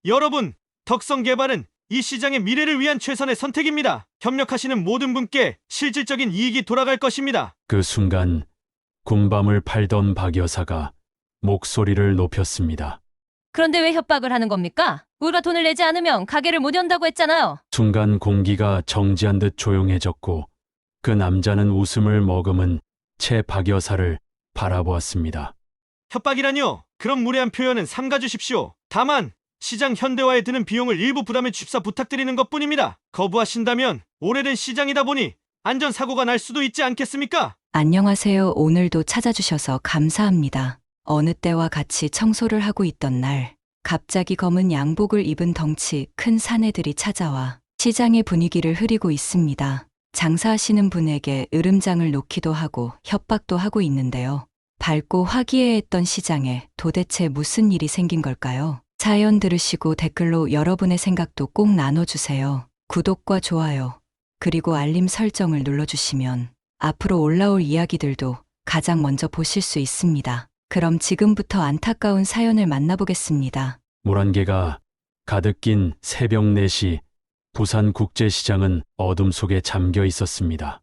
여러분, 덕성 개발은 이 시장의 미래를 위한 최선의 선택입니다. 협력하시는 모든 분께 실질적인 이익이 돌아갈 것입니다. 그 순간 군밤을 팔던 박 여사가 목소리를 높였습니다. 그런데 왜 협박을 하는 겁니까? 우리가 돈을 내지 않으면 가게를 못 연다고 했잖아요. 순간 공기가 정지한 듯 조용해졌고 그 남자는 웃음을 머금은 채 박 여사를 바라보았습니다. 협박이라뇨? 그런 무례한 표현은 삼가주십시오. 다만 시장 현대화에 드는 비용을 일부 부담해 주십사 부탁드리는 것뿐입니다. 거부하신다면 오래된 시장이다 보니 안전사고가 날 수도 있지 않겠습니까? 안녕하세요. 오늘도 찾아주셔서 감사합니다. 어느 때와 같이 청소를 하고 있던 날, 갑자기 검은 양복을 입은 덩치 큰 사내들이 찾아와 시장의 분위기를 흐리고 있습니다. 장사하시는 분에게 으름장을 놓기도 하고 협박도 하고 있는데요. 밝고 화기애애했던 시장에 도대체 무슨 일이 생긴 걸까요? 사연 들으시고 댓글로 여러분의 생각도 꼭 나눠주세요. 구독과 좋아요, 그리고 알림 설정을 눌러주시면 앞으로 올라올 이야기들도 가장 먼저 보실 수 있습니다. 그럼 지금부터 안타까운 사연을 만나보겠습니다. 물안개가 가득 낀 새벽 4시 부산국제시장은 어둠 속에 잠겨 있었습니다.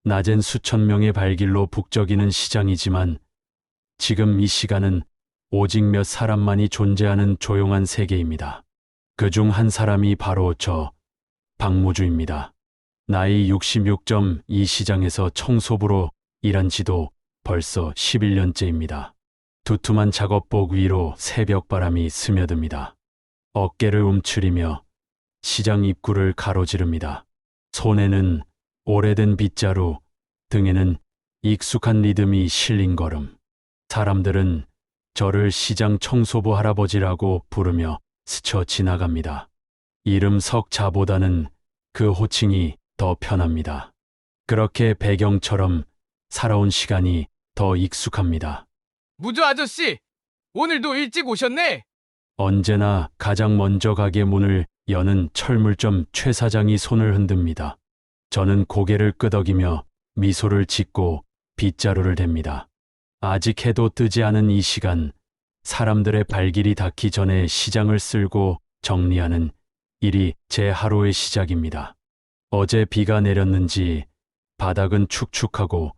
낮엔 수천 명의 발길로 북적이는 시장이지만 지금 이 시간은 오직 몇 사람만이 존재하는 조용한 세계입니다. 그중 한 사람이 바로 저 박무주입니다. 나이 66점 이 시장에서 청소부로 일한 지도 벌써 11년째입니다. 두툼한 작업복 위로 새벽바람이 스며듭니다. 어깨를 움츠리며 시장 입구를 가로지릅니다. 손에는 오래된 빗자루, 등에는 익숙한 리듬이 실린 걸음. 사람들은 저를 시장 청소부 할아버지라고 부르며 스쳐 지나갑니다. 이름 석자보다는 그 호칭이 더 편합니다. 그렇게 배경처럼 살아온 시간이 더 익숙합니다. 무주 아저씨, 오늘도 일찍 오셨네. 언제나 가장 먼저 가게 문을 여는 철물점 최 사장이 손을 흔듭니다. 저는 고개를 끄덕이며 미소를 짓고 빗자루를 댑니다. 아직 해도 뜨지 않은 이 시간, 사람들의 발길이 닿기 전에 시장을 쓸고 정리하는 일이 제 하루의 시작입니다. 어제 비가 내렸는지 바닥은 축축하고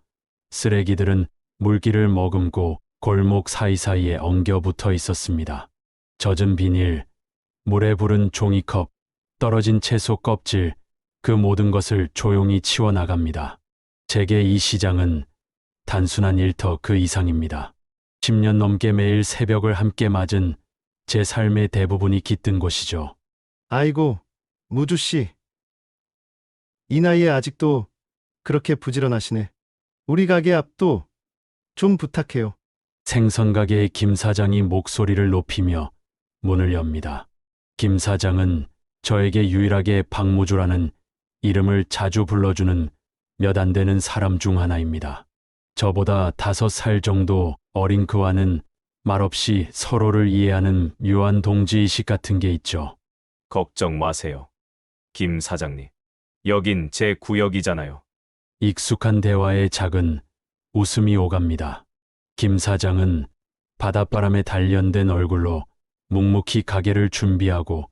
쓰레기들은 물기를 머금고 골목 사이사이에 엉겨 붙어 있었습니다. 젖은 비닐, 물에 부른 종이컵, 떨어진 채소 껍질, 그 모든 것을 조용히 치워나갑니다. 제게 이 시장은 단순한 일터 그 이상입니다. 10년 넘게 매일 새벽을 함께 맞은 제 삶의 대부분이 깃든 곳이죠. 아이고, 무주씨. 이 나이에 아직도 그렇게 부지런하시네. 우리 가게 앞도 좀 부탁해요. 생선가게의 김 사장이 목소리를 높이며 문을 엽니다. 김 사장은 저에게 유일하게 박무주라는 이름을 자주 불러주는 몇 안 되는 사람 중 하나입니다. 저보다 5살 정도 어린 그와는 말없이 서로를 이해하는 묘한 동지의식 같은 게 있죠. 걱정 마세요. 김 사장님. 여긴 제 구역이잖아요. 익숙한 대화에 작은 웃음이 오갑니다. 김 사장은 바닷바람에 단련된 얼굴로 묵묵히 가게를 준비하고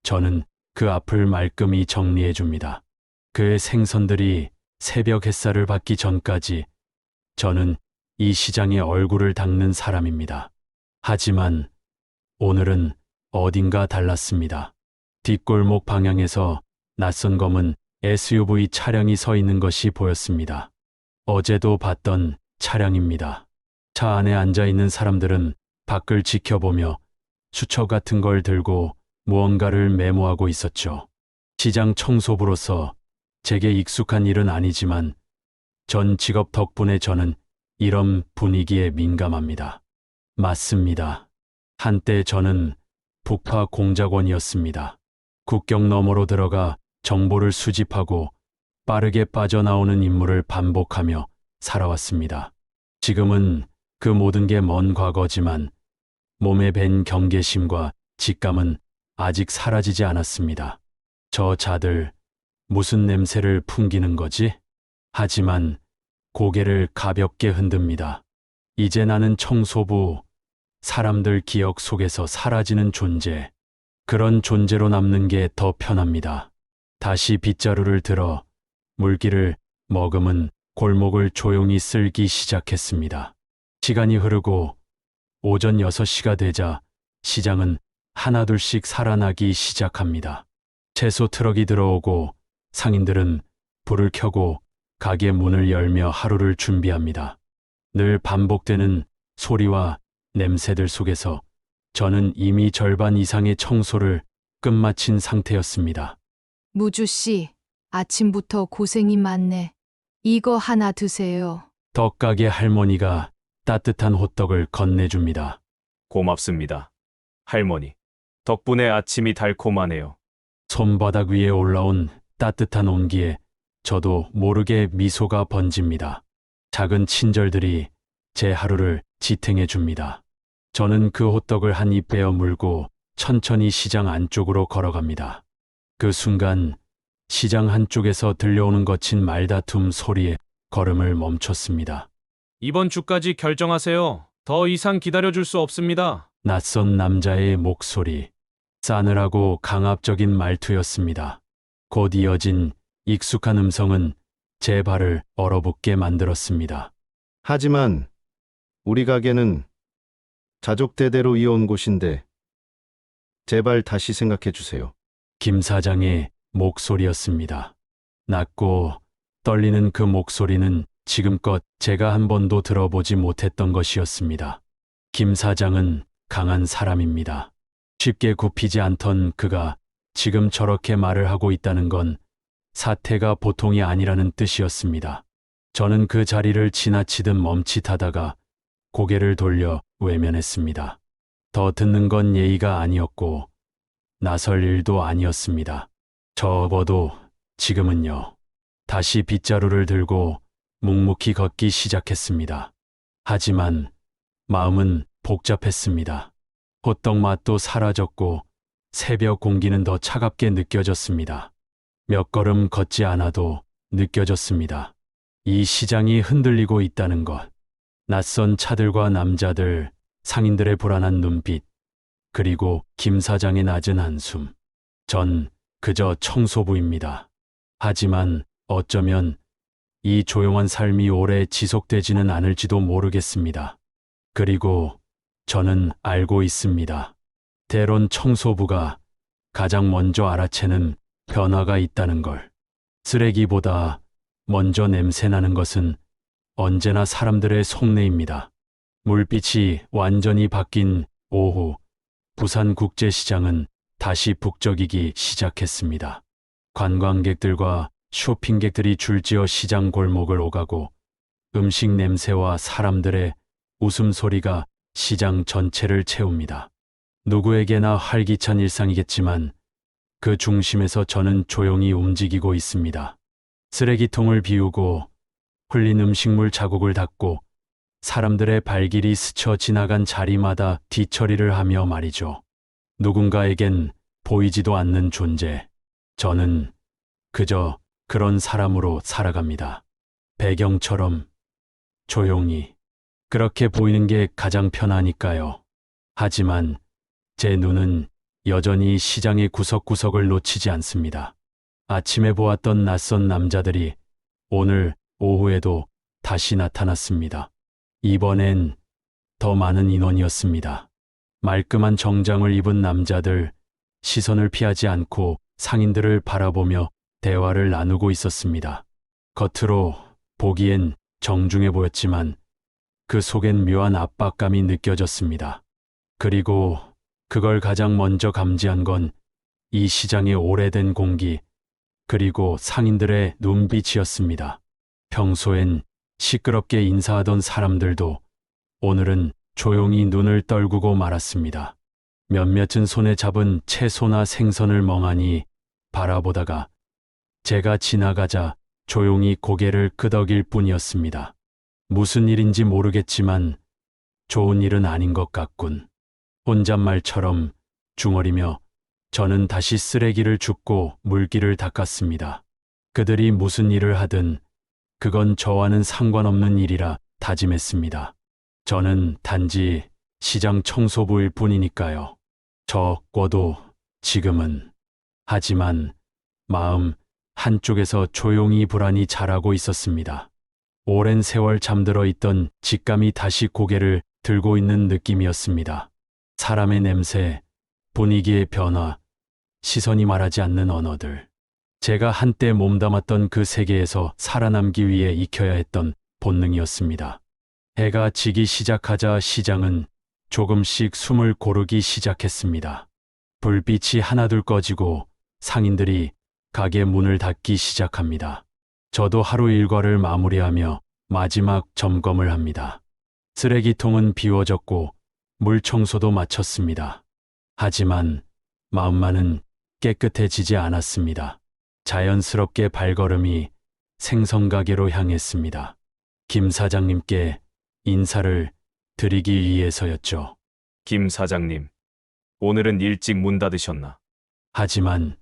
저는 그 앞을 말끔히 정리해 줍니다. 그의 생선들이 새벽 햇살을 받기 전까지 저는 이 시장의 얼굴을 닦는 사람입니다. 하지만 오늘은 어딘가 달랐습니다. 뒷골목 방향에서 낯선 검은 SUV 차량이 서 있는 것이 보였습니다. 어제도 봤던 차량입니다. 차 안에 앉아 있는 사람들은 밖을 지켜보며 수첩 같은 걸 들고 무언가를 메모하고 있었죠. 시장 청소부로서 제게 익숙한 일은 아니지만 전 직업 덕분에 저는 이런 분위기에 민감합니다. 맞습니다. 한때 저는 북파 공작원이었습니다. 국경 너머로 들어가 정보를 수집하고 빠르게 빠져나오는 임무를 반복하며 살아왔습니다. 지금은 그 모든 게 먼 과거지만 몸에 밴 경계심과 직감은 아직 사라지지 않았습니다. 저 자들 무슨 냄새를 풍기는 거지? 하지만 고개를 가볍게 흔듭니다. 이제 나는 청소부, 사람들 기억 속에서 사라지는 존재. 그런 존재로 남는 게 더 편합니다. 다시 빗자루를 들어 물기를 머금은 골목을 조용히 쓸기 시작했습니다. 시간이 흐르고 오전 6시가 되자 시장은 하나둘씩 살아나기 시작합니다. 채소 트럭이 들어오고 상인들은 불을 켜고 가게 문을 열며 하루를 준비합니다. 늘 반복되는 소리와 냄새들 속에서 저는 이미 절반 이상의 청소를 끝마친 상태였습니다. 무주 씨, 아침부터 고생이 많네. 이거 하나 드세요. 떡가게 할머니가 따뜻한 호떡을 건네줍니다. 고맙습니다. 할머니. 덕분에 아침이 달콤하네요. 손바닥 위에 올라온 따뜻한 온기에 저도 모르게 미소가 번집니다. 작은 친절들이 제 하루를 지탱해 줍니다. 저는 그 호떡을 한 입 베어 물고 천천히 시장 안쪽으로 걸어갑니다. 그 순간 시장 한쪽에서 들려오는 거친 말다툼 소리에 걸음을 멈췄습니다. 이번 주까지 결정하세요. 더 이상 기다려줄 수 없습니다. 낯선 남자의 목소리, 싸늘하고 강압적인 말투였습니다. 곧 이어진 익숙한 음성은 제 발을 얼어붙게 만들었습니다. 하지만 우리 가게는 자족 대대로 이어온 곳인데 제발 다시 생각해 주세요. 김 사장의 목소리였습니다. 낮고 떨리는 그 목소리는 지금껏 제가 한 번도 들어보지 못했던 것이었습니다. 김 사장은 강한 사람입니다. 쉽게 굽히지 않던 그가 지금 저렇게 말을 하고 있다는 건 사태가 보통이 아니라는 뜻이었습니다. 저는 그 자리를 지나치듯 멈칫하다가 고개를 돌려 외면했습니다. 더 듣는 건 예의가 아니었고 나설 일도 아니었습니다. 접어도 지금은요. 다시 빗자루를 들고 묵묵히 걷기 시작했습니다. 하지만 마음은 복잡했습니다. 호떡 맛도 사라졌고 새벽 공기는 더 차갑게 느껴졌습니다. 몇 걸음 걷지 않아도 느껴졌습니다. 이 시장이 흔들리고 있다는 것. 낯선 차들과 남자들, 상인들의 불안한 눈빛, 그리고 김 사장의 낮은 한숨. 전 그저 청소부입니다. 하지만 어쩌면 이 조용한 삶이 오래 지속되지는 않을지도 모르겠습니다. 그리고 저는 알고 있습니다. 때론 청소부가 가장 먼저 알아채는 변화가 있다는 걸. 쓰레기보다 먼저 냄새나는 것은 언제나 사람들의 속내입니다. 물빛이 완전히 바뀐 오후, 부산국제시장은 다시 북적이기 시작했습니다. 관광객들과 쇼핑객들이 줄지어 시장 골목을 오가고 음식 냄새와 사람들의 웃음소리가 시장 전체를 채웁니다. 누구에게나 활기찬 일상이겠지만 그 중심에서 저는 조용히 움직이고 있습니다. 쓰레기통을 비우고 흘린 음식물 자국을 닦고 사람들의 발길이 스쳐 지나간 자리마다 뒤처리를 하며 말이죠. 누군가에겐 보이지도 않는 존재. 저는 그저 그런 사람으로 살아갑니다. 배경처럼 조용히. 그렇게 보이는 게 가장 편하니까요. 하지만 제 눈은 여전히 시장의 구석구석을 놓치지 않습니다. 아침에 보았던 낯선 남자들이 오늘 오후에도 다시 나타났습니다. 이번엔 더 많은 인원이었습니다. 말끔한 정장을 입은 남자들, 시선을 피하지 않고 상인들을 바라보며 대화를 나누고 있었습니다. 겉으로 보기엔 정중해 보였지만 그 속엔 묘한 압박감이 느껴졌습니다. 그리고 그걸 가장 먼저 감지한 건 이 시장의 오래된 공기, 그리고 상인들의 눈빛이었습니다. 평소엔 시끄럽게 인사하던 사람들도 오늘은 조용히 눈을 떨구고 말았습니다. 몇몇은 손에 잡은 채소나 생선을 멍하니 바라보다가 제가 지나가자 조용히 고개를 끄덕일 뿐이었습니다. 무슨 일인지 모르겠지만 좋은 일은 아닌 것 같군. 혼잣말처럼 중얼이며 저는 다시 쓰레기를 줍고 물기를 닦았습니다. 그들이 무슨 일을 하든 그건 저와는 상관없는 일이라 다짐했습니다. 저는 단지 시장 청소부일 뿐이니까요. 적어도 지금은. 하지만 마음 한쪽에서 조용히 불안이 자라고 있었습니다. 오랜 세월 잠들어 있던 직감이 다시 고개를 들고 있는 느낌이었습니다. 사람의 냄새, 분위기의 변화, 시선이 말하지 않는 언어들. 제가 한때 몸담았던 그 세계에서 살아남기 위해 익혀야 했던 본능이었습니다. 해가 지기 시작하자 시장은 조금씩 숨을 고르기 시작했습니다. 불빛이 하나둘 꺼지고 상인들이 가게 문을 닫기 시작합니다. 저도 하루 일과를 마무리하며 마지막 점검을 합니다. 쓰레기통은 비워졌고 물 청소도 마쳤습니다. 하지만 마음만은 깨끗해지지 않았습니다. 자연스럽게 발걸음이 생선가게로 향했습니다. 김 사장님께 인사를 드리기 위해서였죠. 김 사장님, 오늘은 일찍 문 닫으셨나? 하지만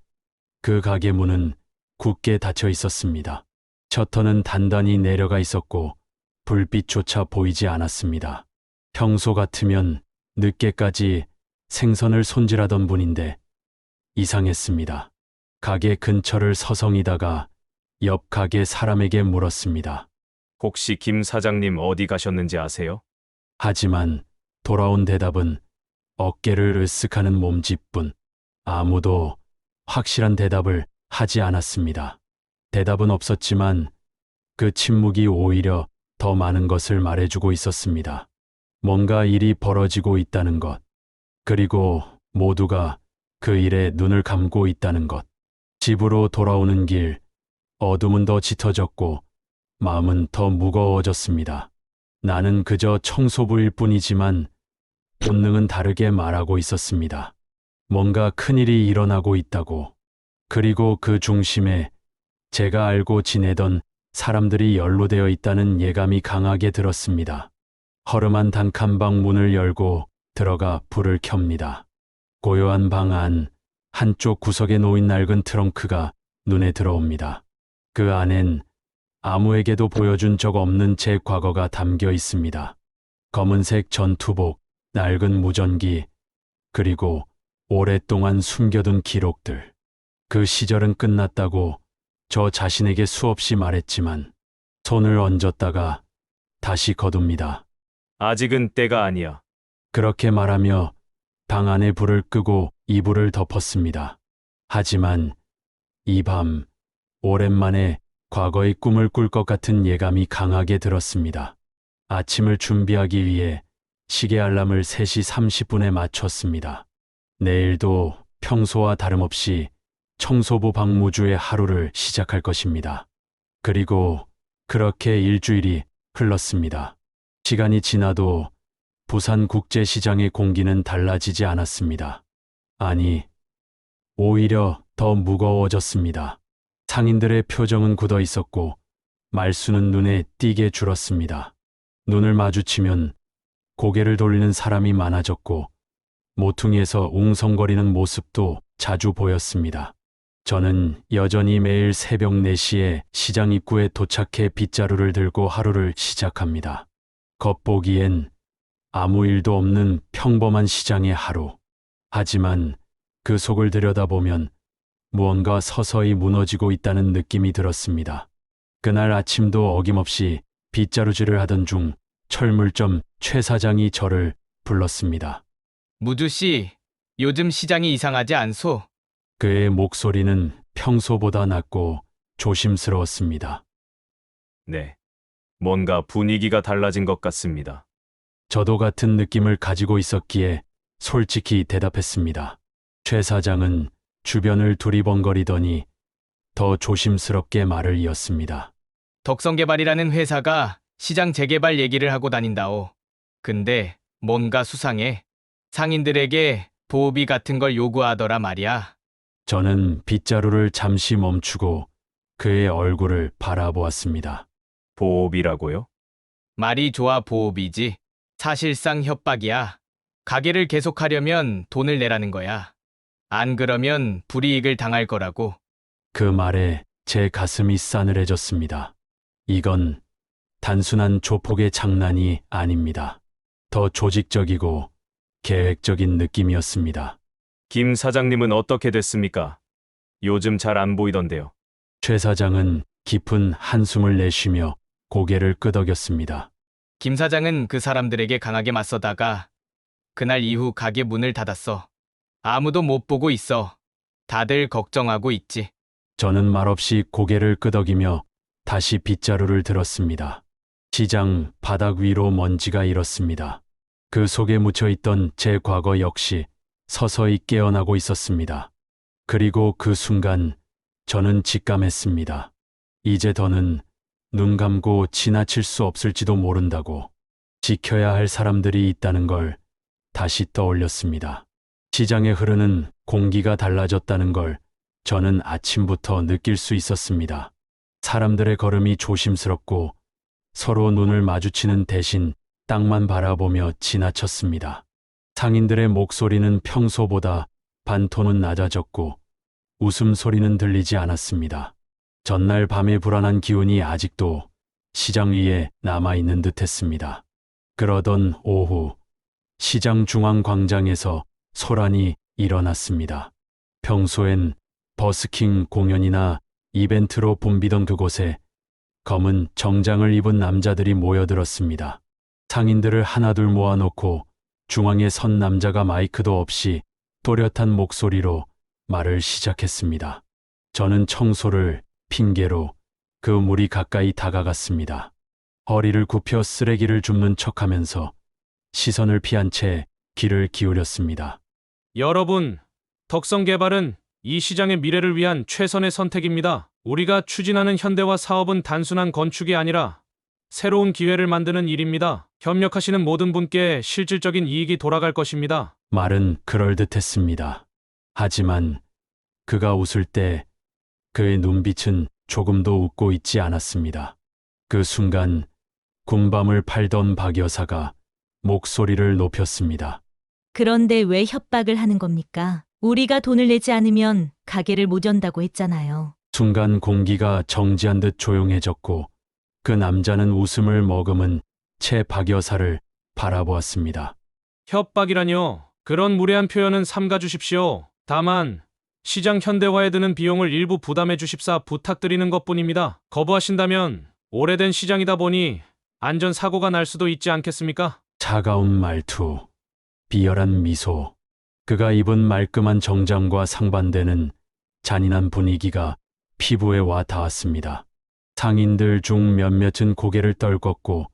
그 가게 문은 굳게 닫혀 있었습니다. 셔터는 단단히 내려가 있었고 불빛조차 보이지 않았습니다. 평소 같으면 늦게까지 생선을 손질하던 분인데 이상했습니다. 가게 근처를 서성이다가 옆 가게 사람에게 물었습니다. 혹시 김 사장님 어디 가셨는지 아세요? 하지만 돌아온 대답은 어깨를 으쓱하는 몸짓뿐. 아무도 확실한 대답을 하지 않았습니다. 대답은 없었지만 그 침묵이 오히려 더 많은 것을 말해주고 있었습니다. 뭔가 일이 벌어지고 있다는 것, 그리고 모두가 그 일에 눈을 감고 있다는 것. 집으로 돌아오는 길, 어둠은 더 짙어졌고 마음은 더 무거워졌습니다. 나는 그저 청소부일 뿐이지만 본능은 다르게 말하고 있었습니다. 뭔가 큰일이 일어나고 있다고. 그리고 그 중심에 제가 알고 지내던 사람들이 연루되어 있다는 예감이 강하게 들었습니다. 허름한 단칸방 문을 열고 들어가 불을 켭니다. 고요한 방 안 한쪽 구석에 놓인 낡은 트렁크가 눈에 들어옵니다. 그 안엔 아무에게도 보여준 적 없는 제 과거가 담겨 있습니다. 검은색 전투복, 낡은 무전기, 그리고 오랫동안 숨겨둔 기록들. 그 시절은 끝났다고 저 자신에게 수없이 말했지만 손을 얹었다가 다시 거둡니다. 아직은 때가 아니야. 그렇게 말하며 방 안에 불을 끄고 이불을 덮었습니다. 하지만 이 밤 오랜만에 과거의 꿈을 꿀 것 같은 예감이 강하게 들었습니다. 아침을 준비하기 위해 시계 알람을 3시 30분에 맞췄습니다. 내일도 평소와 다름없이 청소부 박무주의 하루를 시작할 것입니다. 그리고 그렇게 일주일이 흘렀습니다. 시간이 지나도 부산국제시장의 공기는 달라지지 않았습니다. 아니, 오히려 더 무거워졌습니다. 상인들의 표정은 굳어 있었고 말수는 눈에 띄게 줄었습니다. 눈을 마주치면 고개를 돌리는 사람이 많아졌고 모퉁이에서 웅성거리는 모습도 자주 보였습니다. 저는 여전히 매일 새벽 4시에 시장 입구에 도착해 빗자루를 들고 하루를 시작합니다. 겉보기엔 아무 일도 없는 평범한 시장의 하루. 하지만 그 속을 들여다보면 무언가 서서히 무너지고 있다는 느낌이 들었습니다. 그날 아침도 어김없이 빗자루질을 하던 중 철물점 최 사장이 저를 불렀습니다. 무주 씨, 요즘 시장이 이상하지 않소? 그의 목소리는 평소보다 낮고 조심스러웠습니다. 네. 뭔가 분위기가 달라진 것 같습니다. 저도 같은 느낌을 가지고 있었기에 솔직히 대답했습니다. 최 사장은 주변을 두리번거리더니 더 조심스럽게 말을 이었습니다. 덕성개발이라는 회사가 시장 재개발 얘기를 하고 다닌다오. 근데 뭔가 수상해. 상인들에게 보호비 같은 걸 요구하더라 말이야. 저는 빗자루를 잠시 멈추고 그의 얼굴을 바라보았습니다. 보호비라고요? 말이 좋아 보호비지. 사실상 협박이야. 가게를 계속하려면 돈을 내라는 거야. 안 그러면 불이익을 당할 거라고. 그 말에 제 가슴이 싸늘해졌습니다. 이건 단순한 조폭의 장난이 아닙니다. 더 조직적이고 계획적인 느낌이었습니다. 김 사장님은 어떻게 됐습니까? 요즘 잘 안 보이던데요. 최 사장은 깊은 한숨을 내쉬며 고개를 끄덕였습니다. 김 사장은 그 사람들에게 강하게 맞서다가 그날 이후 가게 문을 닫았어. 아무도 못 보고 있어. 다들 걱정하고 있지. 저는 말없이 고개를 끄덕이며 다시 빗자루를 들었습니다. 시장 바닥 위로 먼지가 일었습니다. 그 속에 묻혀있던 제 과거 역시 서서히 깨어나고 있었습니다. 그리고 그 순간 저는 직감했습니다. 이제 더는 눈 감고 지나칠 수 없을지도 모른다고. 지켜야 할 사람들이 있다는 걸 다시 떠올렸습니다. 시장에 흐르는 공기가 달라졌다는 걸 저는 아침부터 느낄 수 있었습니다. 사람들의 걸음이 조심스럽고 서로 눈을 마주치는 대신 땅만 바라보며 지나쳤습니다. 상인들의 목소리는 평소보다 반톤은 낮아졌고 웃음소리는 들리지 않았습니다. 전날 밤의 불안한 기운이 아직도 시장 위에 남아있는 듯했습니다. 그러던 오후, 시장 중앙 광장에서 소란이 일어났습니다. 평소엔 버스킹 공연이나 이벤트로 붐비던 그곳에 검은 정장을 입은 남자들이 모여들었습니다. 상인들을 하나둘 모아놓고 중앙에 선 남자가 마이크도 없이 또렷한 목소리로 말을 시작했습니다. 저는 청소를 핑계로 그 무리 가까이 다가갔습니다. 허리를 굽혀 쓰레기를 줍는 척하면서 시선을 피한 채 귀를 기울였습니다. 여러분, 덕성 개발은 이 시장의 미래를 위한 최선의 선택입니다. 우리가 추진하는 현대화 사업은 단순한 건축이 아니라 새로운 기회를 만드는 일입니다. 협력하시는 모든 분께 실질적인 이익이 돌아갈 것입니다. 말은 그럴듯했습니다. 하지만 그가 웃을 때 그의 눈빛은 조금도 웃고 있지 않았습니다. 그 순간 군밤을 팔던 박 여사가 목소리를 높였습니다. 그런데 왜 협박을 하는 겁니까? 우리가 돈을 내지 않으면 가게를 못 연다고 했잖아요. 순간 공기가 정지한 듯 조용해졌고 그 남자는 웃음을 머금은 채 박 여사를 바라보았습니다. 협박이라뇨. 그런 무례한 표현은 삼가 주십시오. 다만 시장 현대화에 드는 비용을 일부 부담해 주십사 부탁드리는 것뿐입니다. 거부하신다면 오래된 시장이다 보니 안전사고가 날 수도 있지 않겠습니까? 차가운 말투, 비열한 미소, 그가 입은 말끔한 정장과 상반되는 잔인한 분위기가 피부에 와 닿았습니다. 상인들 중 몇몇은 고개를 떨궜고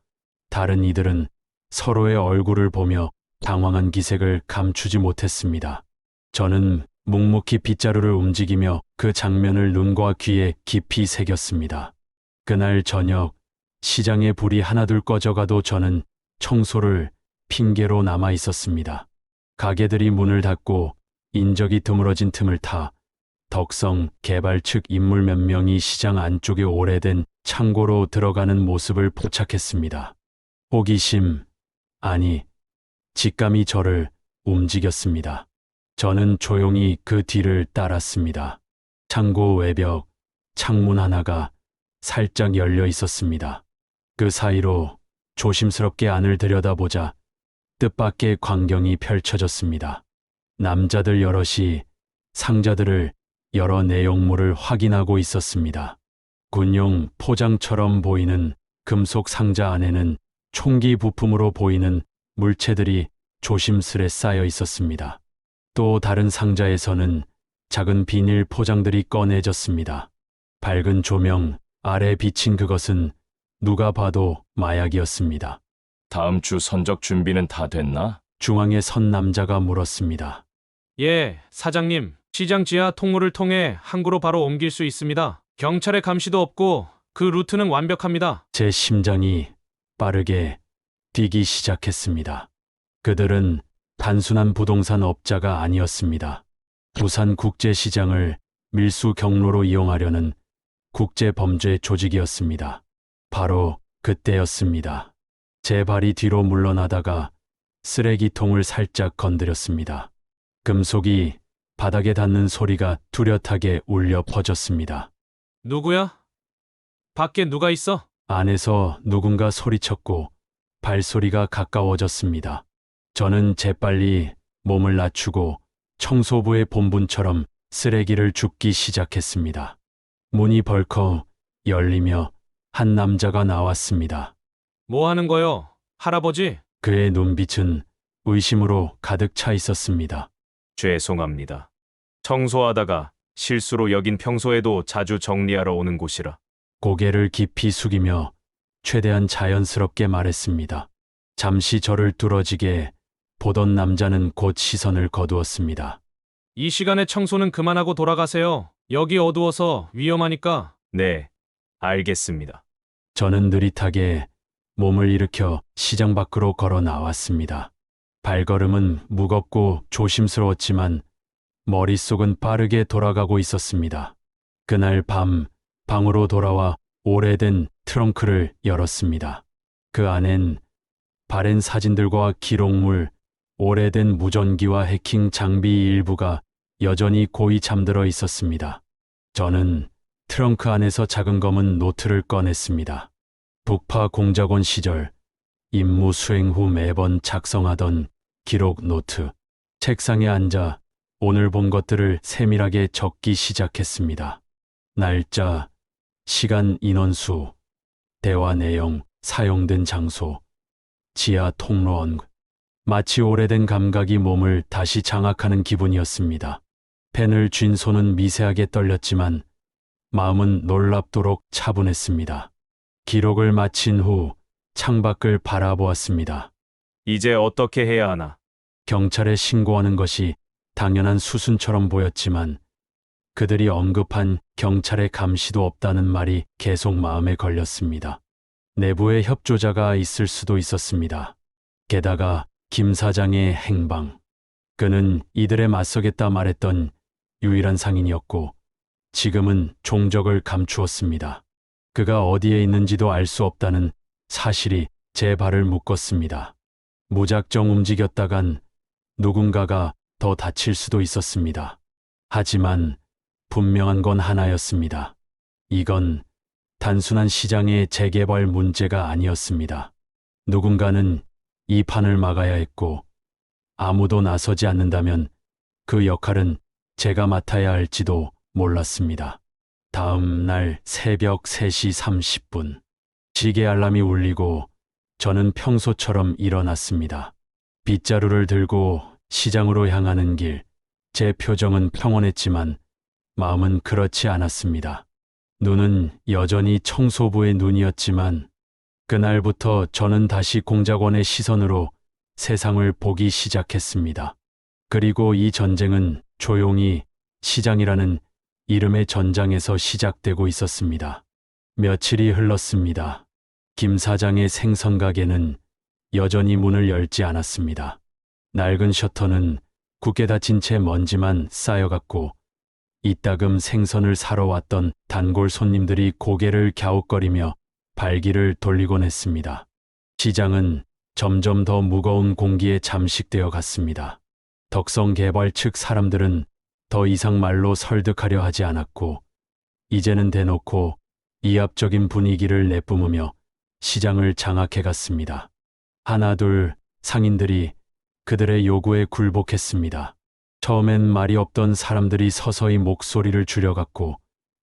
다른 이들은 서로의 얼굴을 보며 당황한 기색을 감추지 못했습니다. 저는 묵묵히 빗자루를 움직이며 그 장면을 눈과 귀에 깊이 새겼습니다. 그날 저녁 시장의 불이 하나둘 꺼져가도 저는 청소를 핑계로 남아 있었습니다. 가게들이 문을 닫고 인적이 드물어진 틈을 타 덕성 개발 측 인물 몇 명이 시장 안쪽의 오래된 창고로 들어가는 모습을 포착했습니다. 호기심, 아니, 직감이 저를 움직였습니다. 저는 조용히 그 뒤를 따랐습니다. 창고 외벽, 창문 하나가 살짝 열려 있었습니다. 그 사이로 조심스럽게 안을 들여다보자 뜻밖의 광경이 펼쳐졌습니다. 남자들 여럿이 상자들을 여러 내용물을 확인하고 있었습니다. 군용 포장처럼 보이는 금속 상자 안에는 총기 부품으로 보이는 물체들이 조심스레 쌓여 있었습니다. 또 다른 상자에서는 작은 비닐 포장들이 꺼내졌습니다. 밝은 조명 아래 비친 그것은 누가 봐도 마약이었습니다. 다음 주 선적 준비는 다 됐나? 중앙에 선 남자가 물었습니다. 예, 사장님. 시장 지하 통로를 통해 항구로 바로 옮길 수 있습니다. 경찰의 감시도 없고 그 루트는 완벽합니다. 제 심장이 빠르게 뛰기 시작했습니다. 그들은 단순한 부동산 업자가 아니었습니다. 부산국제시장을 밀수 경로로 이용하려는 국제범죄 조직이었습니다. 바로 그때였습니다. 제 발이 뒤로 물러나다가 쓰레기통을 살짝 건드렸습니다. 금속이 바닥에 닿는 소리가 뚜렷하게 울려 퍼졌습니다. 누구야? 밖에 누가 있어? 안에서 누군가 소리쳤고 발소리가 가까워졌습니다. 저는 재빨리 몸을 낮추고 청소부의 본분처럼 쓰레기를 줍기 시작했습니다. 문이 벌컥 열리며 한 남자가 나왔습니다. 뭐 하는 거요? 할아버지? 그의 눈빛은 의심으로 가득 차 있었습니다. 죄송합니다. 청소하다가 실수로 여긴 평소에도 자주 정리하러 오는 곳이라. 고개를 깊이 숙이며 최대한 자연스럽게 말했습니다. 잠시 저를 뚫어지게 보던 남자는 곧 시선을 거두었습니다. 이 시간에 청소는 그만하고 돌아가세요. 여기 어두워서 위험하니까. 네, 알겠습니다. 저는 느릿하게 몸을 일으켜 시장 밖으로 걸어 나왔습니다. 발걸음은 무겁고 조심스러웠지만 머릿속은 빠르게 돌아가고 있었습니다. 그날 밤 방으로 돌아와 오래된 트렁크를 열었습니다. 그 안엔 바랜 사진들과 기록물, 오래된 무전기와 해킹 장비 일부가 여전히 고이 잠들어 있었습니다. 저는 트렁크 안에서 작은 검은 노트를 꺼냈습니다. 북파 공작원 시절 임무 수행 후 매번 작성하던 기록 노트. 책상에 앉아 오늘 본 것들을 세밀하게 적기 시작했습니다. 날짜, 시간, 인원수, 대화 내용, 사용된 장소, 지하 통로원. 마치 오래된 감각이 몸을 다시 장악하는 기분이었습니다. 펜을 쥔 손은 미세하게 떨렸지만 마음은 놀랍도록 차분했습니다. 기록을 마친 후 창밖을 바라보았습니다. 이제 어떻게 해야 하나? 경찰에 신고하는 것이 당연한 수순처럼 보였지만 그들이 언급한 경찰의 감시도 없다는 말이 계속 마음에 걸렸습니다. 내부에 협조자가 있을 수도 있었습니다. 게다가 김 사장의 행방. 그는 이들에 맞서겠다 말했던 유일한 상인이었고 지금은 종적을 감추었습니다. 그가 어디에 있는지도 알 수 없다는 사실이 제 발을 묶었습니다. 무작정 움직였다간 누군가가 더 다칠 수도 있었습니다. 하지만 분명한 건 하나였습니다. 이건 단순한 시장의 재개발 문제가 아니었습니다. 누군가는 이 판을 막아야 했고 아무도 나서지 않는다면 그 역할은 제가 맡아야 할지도 몰랐습니다. 다음 날 새벽 3시 30분 시계 알람이 울리고 저는 평소처럼 일어났습니다. 빗자루를 들고 시장으로 향하는 길, 제 표정은 평온했지만 마음은 그렇지 않았습니다. 눈은 여전히 청소부의 눈이었지만 그날부터 저는 다시 공작원의 시선으로 세상을 보기 시작했습니다. 그리고 이 전쟁은 조용히 시장이라는 이름의 전장에서 시작되고 있었습니다. 며칠이 흘렀습니다. 김 사장의 생선 가게는 여전히 문을 열지 않았습니다. 낡은 셔터는 굳게 닫힌 채 먼지만 쌓여갔고 이따금 생선을 사러 왔던 단골 손님들이 고개를 갸웃거리며 발길을 돌리곤 했습니다. 시장은 점점 더 무거운 공기에 잠식되어 갔습니다. 덕성개발 측 사람들은 더 이상 말로 설득하려 하지 않았고 이제는 대놓고 이합적인 분위기를 내뿜으며 시장을 장악해 갔습니다. 하나둘 상인들이 그들의 요구에 굴복했습니다. 처음엔 말이 없던 사람들이 서서히 목소리를 줄여갔고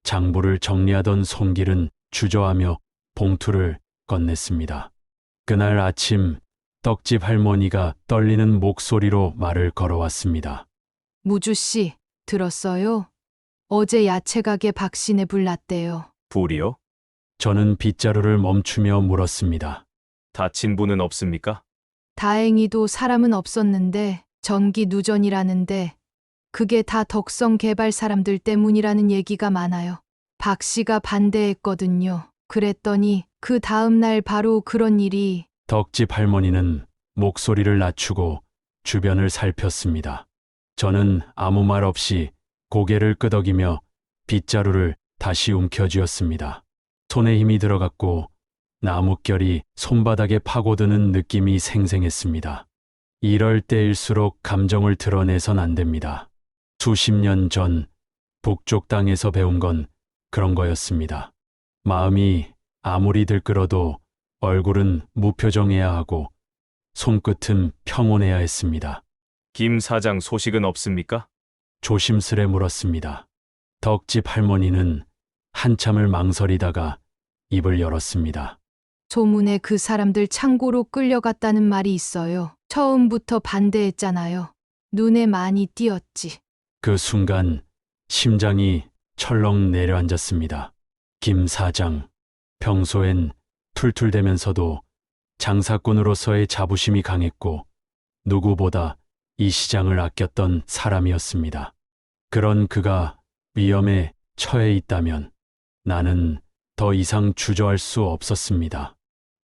장부를 정리하던 손길은 주저하며 봉투를 건넸습니다. 그날 아침 떡집 할머니가 떨리는 목소리로 말을 걸어왔습니다. 무주 씨, 들었어요? 어제 야채 가게 박씨네 불 났대요. 불이요? 저는 빗자루를 멈추며 물었습니다. 다친 분은 없습니까? 다행히도 사람은 없었는데 전기 누전이라는데 그게 다 덕성 개발 사람들 때문이라는 얘기가 많아요. 박 씨가 반대했거든요. 그랬더니 그 다음 날 바로 그런 일이. 덕집 할머니는 목소리를 낮추고 주변을 살폈습니다. 저는 아무 말 없이 고개를 끄덕이며 빗자루를 다시 움켜쥐었습니다. 손에 힘이 들어갔고 나뭇결이 손바닥에 파고드는 느낌이 생생했습니다. 이럴 때일수록 감정을 드러내선 안 됩니다. 수십 년 전 북쪽 땅에서 배운 건 그런 거였습니다. 마음이 아무리 들끓어도 얼굴은 무표정해야 하고 손끝은 평온해야 했습니다. 김 사장 소식은 없습니까? 조심스레 물었습니다. 덕집 할머니는 한참을 망설이다가 입을 열었습니다. 소문에 그 사람들 창고로 끌려갔다는 말이 있어요. 처음부터 반대했잖아요. 눈에 많이 띄었지. 그 순간 심장이 철렁 내려앉았습니다. 김 사장, 평소엔 툴툴대면서도 장사꾼으로서의 자부심이 강했고 누구보다 이 시장을 아꼈던 사람이었습니다. 그런 그가 위험에 처해 있다면 나는 더 이상 주저할 수 없었습니다.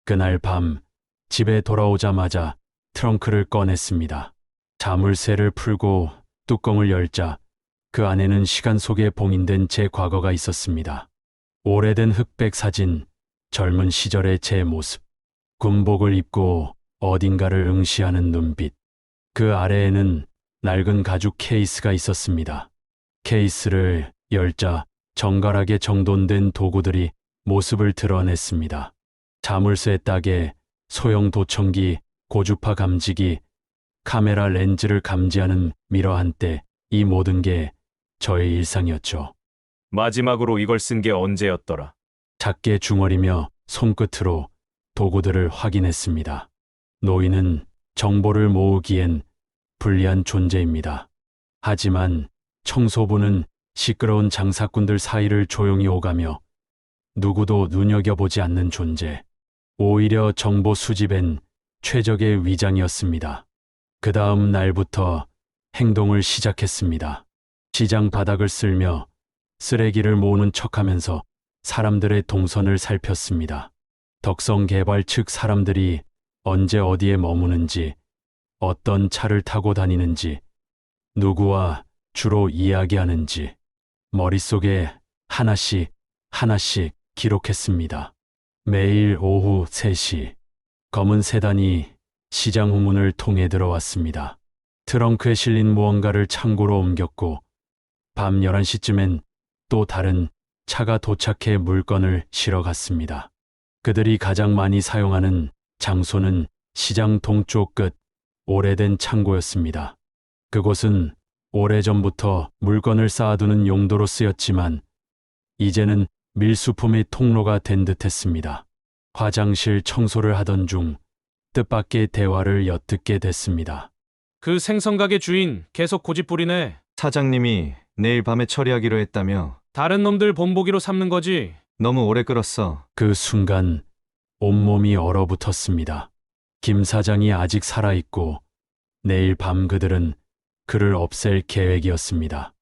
그날 밤 집에 돌아오자마자 트렁크를 꺼냈습니다. 자물쇠를 풀고 뚜껑을 열자 그 안에는 시간 속에 봉인된 제 과거가 있었습니다. 오래된 흑백 사진, 젊은 시절의 제 모습, 군복을 입고 어딘가를 응시하는 눈빛. 그 아래에는 낡은 가죽 케이스가 있었습니다. 케이스를 열자 정갈하게 정돈된 도구들이 모습을 드러냈습니다. 자물쇠 따개, 소형 도청기, 고주파 감지기, 카메라 렌즈를 감지하는 미러 한대, 이 모든 게 저의 일상이었죠. 마지막으로 이걸 쓴 게 언제였더라? 작게 중얼이며 손끝으로 도구들을 확인했습니다. 노인은 정보를 모으기엔 불리한 존재입니다. 하지만 청소부는 시끄러운 장사꾼들 사이를 조용히 오가며 누구도 눈여겨보지 않는 존재. 오히려 정보 수집엔 최적의 위장이었습니다. 그 다음 날부터 행동을 시작했습니다. 시장 바닥을 쓸며 쓰레기를 모으는 척하면서 사람들의 동선을 살폈습니다. 덕성 개발 측 사람들이 언제 어디에 머무는지, 어떤 차를 타고 다니는지, 누구와 주로 이야기하는지 머릿속에 하나씩 기록했습니다. 매일 오후 3시 검은 세단이 시장 후문을 통해 들어왔습니다. 트렁크에 실린 무언가를 창고로 옮겼고 밤 11시쯤엔 또 다른 차가 도착해 물건을 실어 갔습니다. 그들이 가장 많이 사용하는 장소는 시장 동쪽 끝 오래된 창고였습니다. 그곳은 오래전부터 물건을 쌓아두는 용도로 쓰였지만 이제는 밀수품의 통로가 된 듯했습니다. 화장실 청소를 하던 중 뜻밖의 대화를 엿듣게 됐습니다. 그 생선가게 주인 계속 고집부리네. 사장님이 내일 밤에 처리하기로 했다며. 다른 놈들 본보기로 삼는 거지. 너무 오래 끌었어. 그 순간 온몸이 얼어붙었습니다. 김 사장이 아직 살아있고 내일 밤 그들은 그를 없앨 계획이었습니다.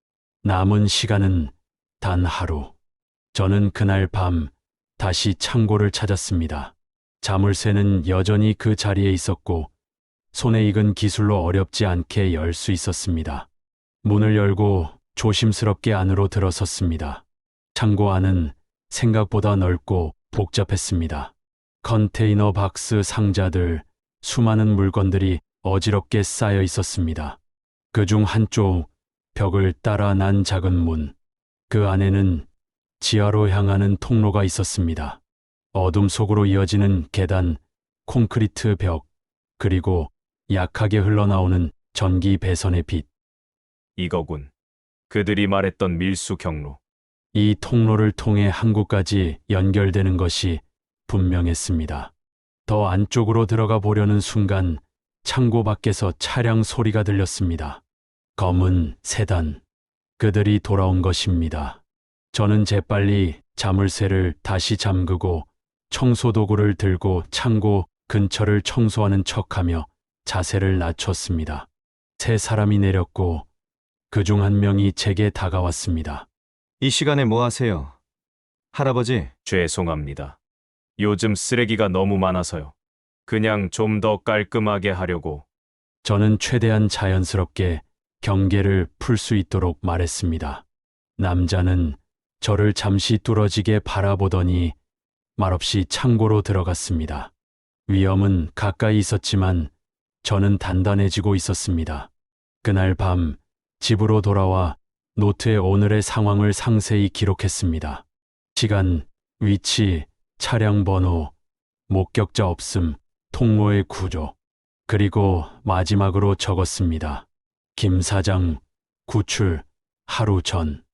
남은 시간은 단 하루. 저는 그날 밤 다시 창고를 찾았습니다. 자물쇠는 여전히 그 자리에 있었고 손에 익은 기술로 어렵지 않게 열 수 있었습니다. 문을 열고 조심스럽게 안으로 들어섰습니다. 창고 안은 생각보다 넓고 복잡했습니다. 컨테이너 박스 상자들, 수많은 물건들이 어지럽게 쌓여 있었습니다. 그중 한쪽 벽을 따라 난 작은 문, 그 안에는 지하로 향하는 통로가 있었습니다. 어둠 속으로 이어지는 계단, 콘크리트 벽, 그리고 약하게 흘러나오는 전기 배선의 빛. 이거군. 그들이 말했던 밀수 경로. 이 통로를 통해 항구까지 연결되는 것이 분명했습니다. 더 안쪽으로 들어가 보려는 순간 창고 밖에서 차량 소리가 들렸습니다. 검은 세단. 그들이 돌아온 것입니다. 저는 재빨리 자물쇠를 다시 잠그고 청소도구를 들고 창고 근처를 청소하는 척하며 자세를 낮췄습니다. 세 사람이 내렸고 그중 한 명이 제게 다가왔습니다. 이 시간에 뭐 하세요? 할아버지, 죄송합니다. 요즘 쓰레기가 너무 많아서요. 그냥 좀 더 깔끔하게 하려고. 저는 최대한 자연스럽게 경계를 풀 수 있도록 말했습니다. 남자는 저를 잠시 뚫어지게 바라보더니 말없이 창고로 들어갔습니다. 위험은 가까이 있었지만 저는 단단해지고 있었습니다. 그날 밤 집으로 돌아와 노트에 오늘의 상황을 상세히 기록했습니다. 시간, 위치, 차량 번호, 목격자 없음, 통로의 구조, 그리고 마지막으로 적었습니다. 김 사장 구출 하루 전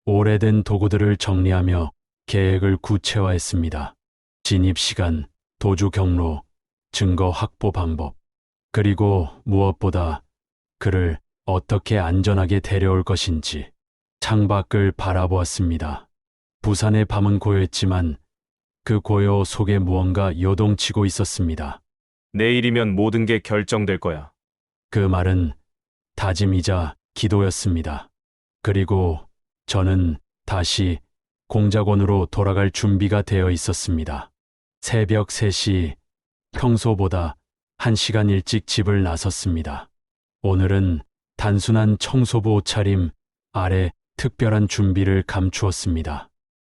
오래된 도구들을 정리하며 계획을 구체화했습니다. 진입 시간, 도주 경로, 증거 확보 방법, 그리고 무엇보다 그를 어떻게 안전하게 데려올 것인지 창밖을 바라보았습니다. 부산의 밤은 고요했지만 그 고요 속에 무언가 요동치고 있었습니다. 내일이면 모든 게 결정될 거야. 그 말은 다짐이자 기도였습니다. 그리고 저는 다시 공작원으로 돌아갈 준비가 되어 있었습니다. 새벽 3시, 평소보다 1시간 일찍 집을 나섰습니다. 오늘은 단순한 청소부 옷차림 아래 특별한 준비를 감추었습니다.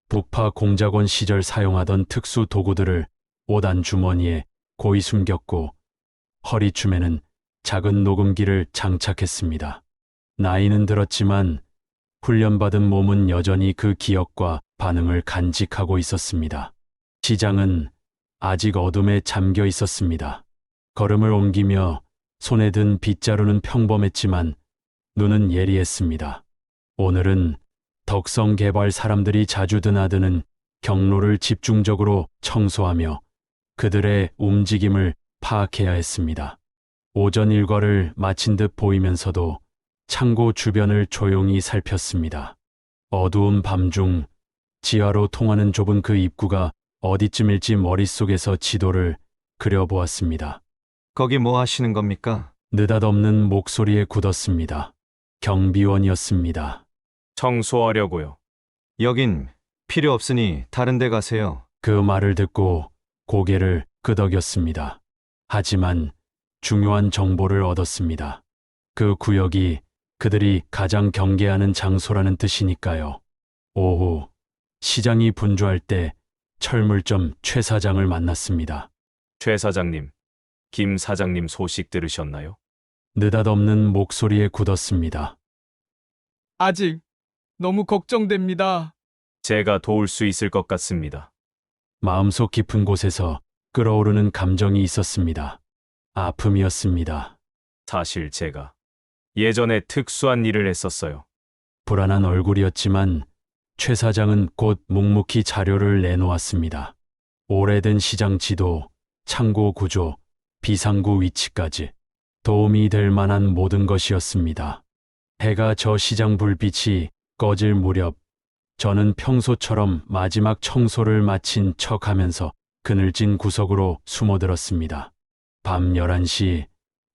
북파 공작원 시절 사용하던 특수 도구들을 옷 안 주머니에 고이 숨겼고 허리춤에는 작은 녹음기를 장착했습니다. 나이는 들었지만 훈련받은 몸은 여전히 그 기억과 반응을 간직하고 있었습니다. 시장은 아직 어둠에 잠겨 있었습니다. 걸음을 옮기며 손에 든 빗자루는 평범했지만 눈은 예리했습니다. 오늘은 덕성 개발 사람들이 자주 드나드는 경로를 집중적으로 청소하며 그들의 움직임을 파악해야 했습니다. 오전 일과를 마친 듯 보이면서도 창고 주변을 조용히 살폈습니다. 어두운 밤중 지하로 통하는 좁은 그 입구가 어디쯤일지 머릿속에서 지도를 그려보았습니다. 거기 뭐 하시는 겁니까? 느닷없는 목소리에 굳었습니다. 경비원이었습니다. 청소하려고요. 여긴 필요 없으니 다른 데 가세요. 그 말을 듣고 고개를 끄덕였습니다. 하지만 중요한 정보를 얻었습니다. 그 구역이 그들이 가장 경계하는 장소라는 뜻이니까요. 오후 시장이 분주할 때 철물점 최 사장을 만났습니다. 최 사장님, 김 사장님 소식 들으셨나요? 느닷없는 목소리에 굳었습니다. 아직 너무 걱정됩니다. 제가 도울 수 있을 것 같습니다. 마음속 깊은 곳에서 끓어오르는 감정이 있었습니다. 아픔이었습니다. 사실 제가 예전에 특수한 일을 했었어요. 불안한 얼굴이었지만 최 사장은 곧 묵묵히 자료를 내놓았습니다. 오래된 시장 지도, 창고 구조, 비상구 위치까지 도움이 될 만한 모든 것이었습니다. 해가 저 시장 불빛이 꺼질 무렵 저는 평소처럼 마지막 청소를 마친 척하면서 그늘진 구석으로 숨어들었습니다. 밤 11시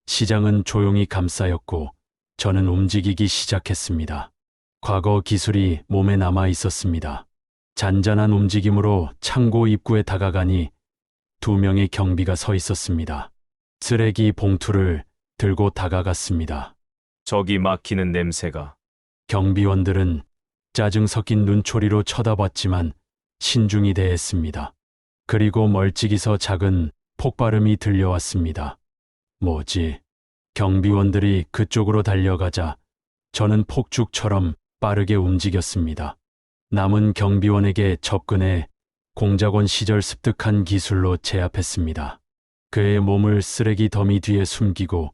시장은 조용히 감싸였고 저는 움직이기 시작했습니다. 과거 기술이 몸에 남아 있었습니다. 잔잔한 움직임으로 창고 입구에 다가가니 2명의 경비가 서 있었습니다. 쓰레기 봉투를 들고 다가갔습니다. 저기 막히는 냄새가. 경비원들은 짜증 섞인 눈초리로 쳐다봤지만 신중히 대했습니다. 그리고 멀찍이서 작은 폭발음이 들려왔습니다. 뭐지? 경비원들이 그쪽으로 달려가자 저는 폭죽처럼 빠르게 움직였습니다. 남은 경비원에게 접근해 공작원 시절 습득한 기술로 제압했습니다. 그의 몸을 쓰레기 더미 뒤에 숨기고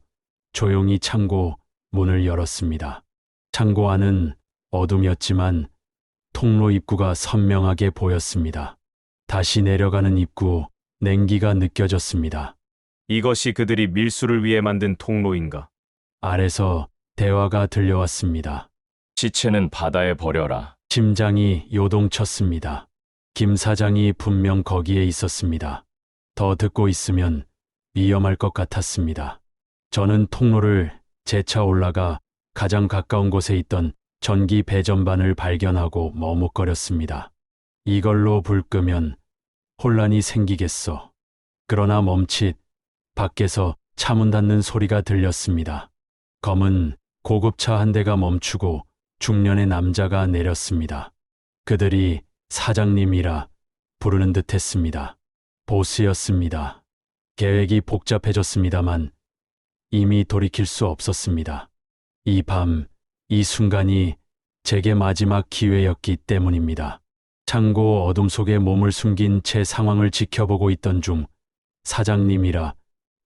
조용히 창고 문을 열었습니다. 창고 안은 어둠이었지만 통로 입구가 선명하게 보였습니다. 다시 내려가는 입구, 냉기가 느껴졌습니다. 이것이 그들이 밀수를 위해 만든 통로인가? 아래서 대화가 들려왔습니다. 시체는 바다에 버려라. 심장이 요동쳤습니다. 김 사장이 분명 거기에 있었습니다. 더 듣고 있으면 위험할 것 같았습니다. 저는 통로를 재차 올라가 가장 가까운 곳에 있던 전기 배전반을 발견하고 머뭇거렸습니다. 이걸로 불 끄면 혼란이 생기겠어. 그러나 멈칫 밖에서 차문 닫는 소리가 들렸습니다. 검은 고급차 한 대가 멈추고 중년의 남자가 내렸습니다. 그들이 사장님이라 부르는 듯 했습니다. 보스였습니다. 계획이 복잡해졌습니다만 이미 돌이킬 수 없었습니다. 이 밤, 이 순간이 제게 마지막 기회였기 때문입니다. 창고 어둠 속에 몸을 숨긴 제 상황을 지켜보고 있던 중 사장님이라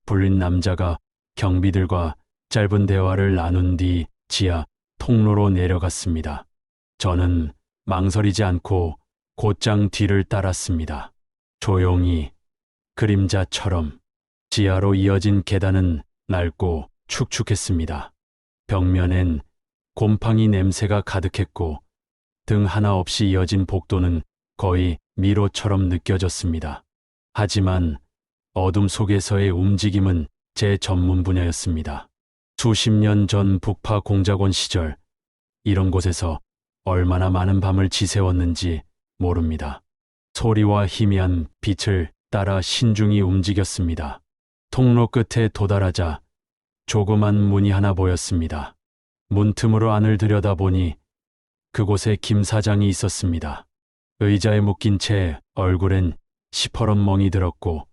불린 남자가 경비들과 짧은 대화를 나눈 뒤 지하 통로로 내려갔습니다. 저는 망설이지 않고 곧장 뒤를 따랐습니다. 조용히 그림자처럼 지하로 이어진 계단은 낡고 축축했습니다. 벽면엔 곰팡이 냄새가 가득했고 등 하나 없이 이어진 복도는 거의 미로처럼 느껴졌습니다. 하지만 어둠 속에서의 움직임은 제 전문 분야였습니다. 수십 년 전 북파 공작원 시절 이런 곳에서 얼마나 많은 밤을 지새웠는지 모릅니다. 소리와 희미한 빛을 따라 신중히 움직였습니다. 통로 끝에 도달하자 조그만 문이 하나 보였습니다. 문틈으로 안을 들여다보니 그곳에 김 사장이 있었습니다. 의자에 묶인 채 얼굴엔 시퍼런 멍이 들었고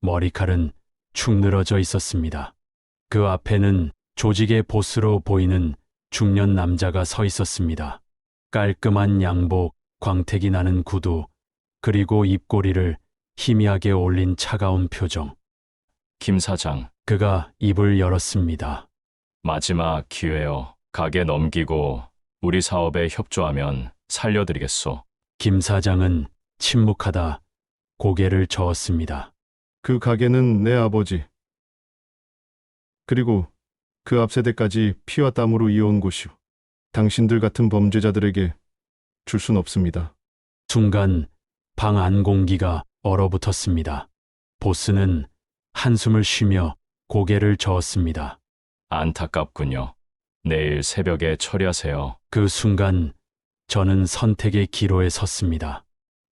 머리칼은 축 늘어져 있었습니다. 그 앞에는 조직의 보스로 보이는 중년 남자가 서 있었습니다. 깔끔한 양복, 광택이 나는 구두, 그리고 입꼬리를 희미하게 올린 차가운 표정. 김 사장, 그가 입을 열었습니다. 마지막 기회요. 가게 넘기고 우리 사업에 협조하면 살려드리겠소. 김 사장은 침묵하다 고개를 저었습니다. 그 가게는 내 아버지. 그리고 그 앞세대까지 피와 땀으로 이어온 곳이오. 당신들 같은 범죄자들에게 줄 순 없습니다. 순간 방 안 공기가 얼어붙었습니다. 보스는 한숨을 쉬며 고개를 저었습니다. 안타깝군요. 내일 새벽에 처리하세요. 그 순간 저는 선택의 기로에 섰습니다.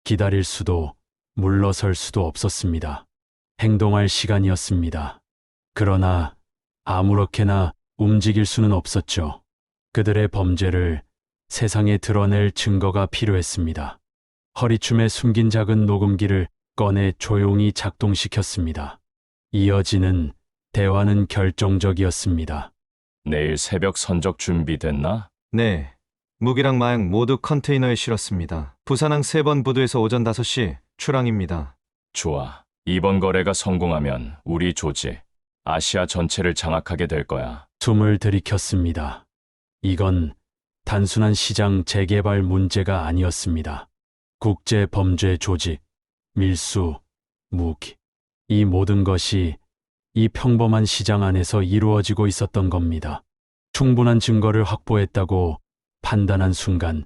기다릴 수도 물러설 수도 없었습니다. 행동할 시간이었습니다. 그러나 아무렇게나 움직일 수는 없었죠. 그들의 범죄를 세상에 드러낼 증거가 필요했습니다. 허리춤에 숨긴 작은 녹음기를 꺼내 조용히 작동시켰습니다. 이어지는 대화는 결정적이었습니다. 내일 새벽 선적 준비됐나? 네. 무기랑 마약 모두 컨테이너에 실었습니다. 부산항 3번 부두에서 오전 5시 출항입니다. 좋아. 이번 거래가 성공하면 우리 조직, 아시아 전체를 장악하게 될 거야. 숨을 들이켰습니다. 이건 단순한 시장 재개발 문제가 아니었습니다. 국제 범죄 조직, 밀수, 무기. 이 모든 것이 이 평범한 시장 안에서 이루어지고 있었던 겁니다. 충분한 증거를 확보했다고 판단한 순간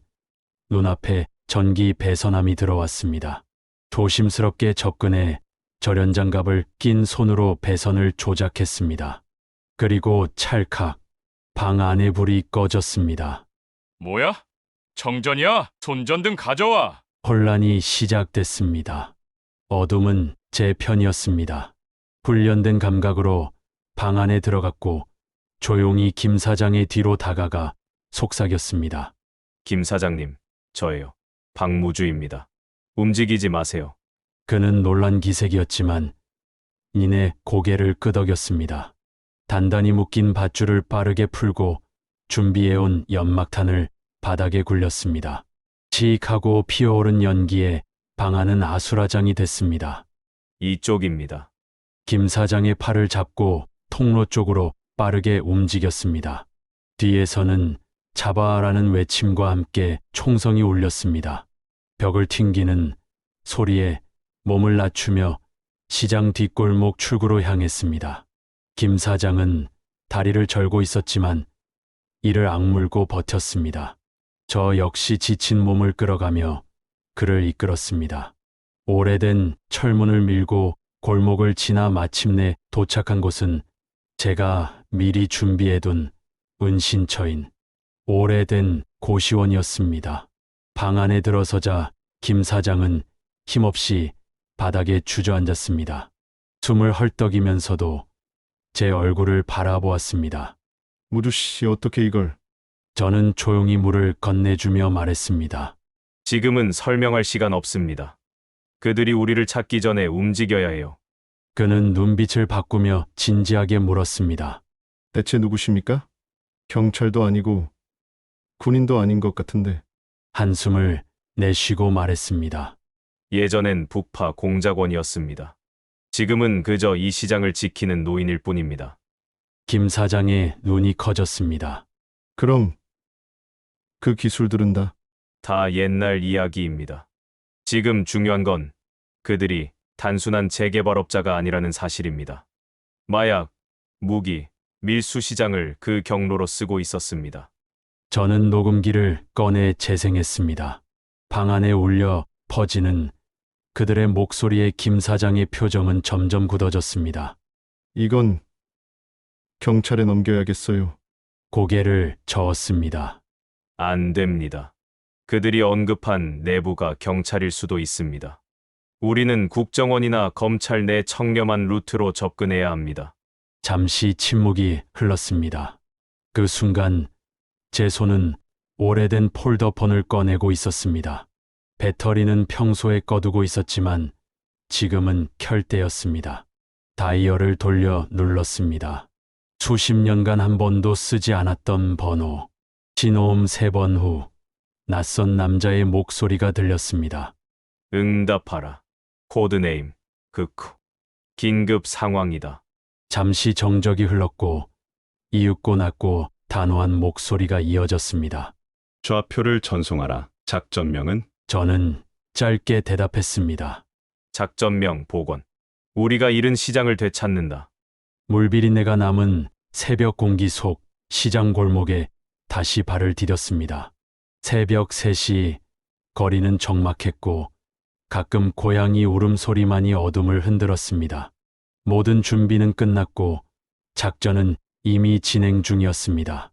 눈앞에 전기 배선함이 들어왔습니다. 조심스럽게 접근해 절연장갑을 낀 손으로 배선을 조작했습니다. 그리고 찰칵 방 안의 불이 꺼졌습니다. 뭐야? 정전이야? 손전등 가져와. 혼란이 시작됐습니다. 어둠은 제 편이었습니다. 훈련된 감각으로 방 안에 들어갔고 조용히 김 사장의 뒤로 다가가 속삭였습니다. 김 사장님, 저예요. 박무주입니다. 움직이지 마세요. 그는 놀란 기색이었지만 이내 고개를 끄덕였습니다. 단단히 묶인 밧줄을 빠르게 풀고 준비해온 연막탄을 바닥에 굴렸습니다. 치익하고 피어오른 연기에 방 안은 아수라장이 됐습니다. 이쪽입니다. 김 사장의 팔을 잡고 통로 쪽으로 빠르게 움직였습니다. 뒤에서는 잡아라는 외침과 함께 총성이 울렸습니다. 벽을 튕기는 소리에 몸을 낮추며 시장 뒷골목 출구로 향했습니다. 김 사장은 다리를 절고 있었지만 이를 악물고 버텼습니다. 저 역시 지친 몸을 끌어가며 그를 이끌었습니다. 오래된 철문을 밀고 골목을 지나 마침내 도착한 곳은 제가 미리 준비해둔 은신처인 오래된 고시원이었습니다. 방 안에 들어서자 김 사장은 힘없이 바닥에 주저앉았습니다. 숨을 헐떡이면서도 제 얼굴을 바라보았습니다. 무주씨, 어떻게 이걸? 저는 조용히 물을 건네주며 말했습니다. 지금은 설명할 시간 없습니다. 그들이 우리를 찾기 전에 움직여야 해요. 그는 눈빛을 바꾸며 진지하게 물었습니다. 대체 누구십니까? 경찰도 아니고 군인도 아닌 것 같은데. 한숨을 내쉬고 말했습니다. 예전엔 북파 공작원이었습니다. 지금은 그저 이 시장을 지키는 노인일 뿐입니다. 김 사장의 눈이 커졌습니다. 그럼 그 기술들은 다 옛날 이야기입니다. 지금 중요한 건 그들이 단순한 재개발업자가 아니라는 사실입니다. 마약, 무기, 밀수 시장을 그 경로로 쓰고 있었습니다. 저는 녹음기를 꺼내 재생했습니다. 방 안에 울려 퍼지는 그들의 목소리에 김 사장의 표정은 점점 굳어졌습니다. 이건 경찰에 넘겨야겠어요. 고개를 저었습니다. 안 됩니다. 그들이 언급한 내부가 경찰일 수도 있습니다. 우리는 국정원이나 검찰 내 청렴한 루트로 접근해야 합니다. 잠시 침묵이 흘렀습니다. 그 순간 제 손은 오래된 폴더폰을 꺼내고 있었습니다. 배터리는 평소에 꺼두고 있었지만 지금은 켤 때였습니다. 다이얼을 돌려 눌렀습니다. 수십 년간 한 번도 쓰지 않았던 번호. 신호음 3번 후 낯선 남자의 목소리가 들렸습니다. 응답하라. 코드네임 극후. 긴급 상황이다. 잠시 정적이 흘렀고 이윽고 낮고 단호한 목소리가 이어졌습니다. 좌표를 전송하라. 작전명은? 저는 짧게 대답했습니다. 작전명 복원. 우리가 잃은 시장을 되찾는다. 물비린내가 남은 새벽 공기 속 시장 골목에 다시 발을 디뎠습니다. 새벽 3시 거리는 적막했고 가끔 고양이 울음소리만이 어둠을 흔들었습니다. 모든 준비는 끝났고 작전은 이미 진행 중이었습니다.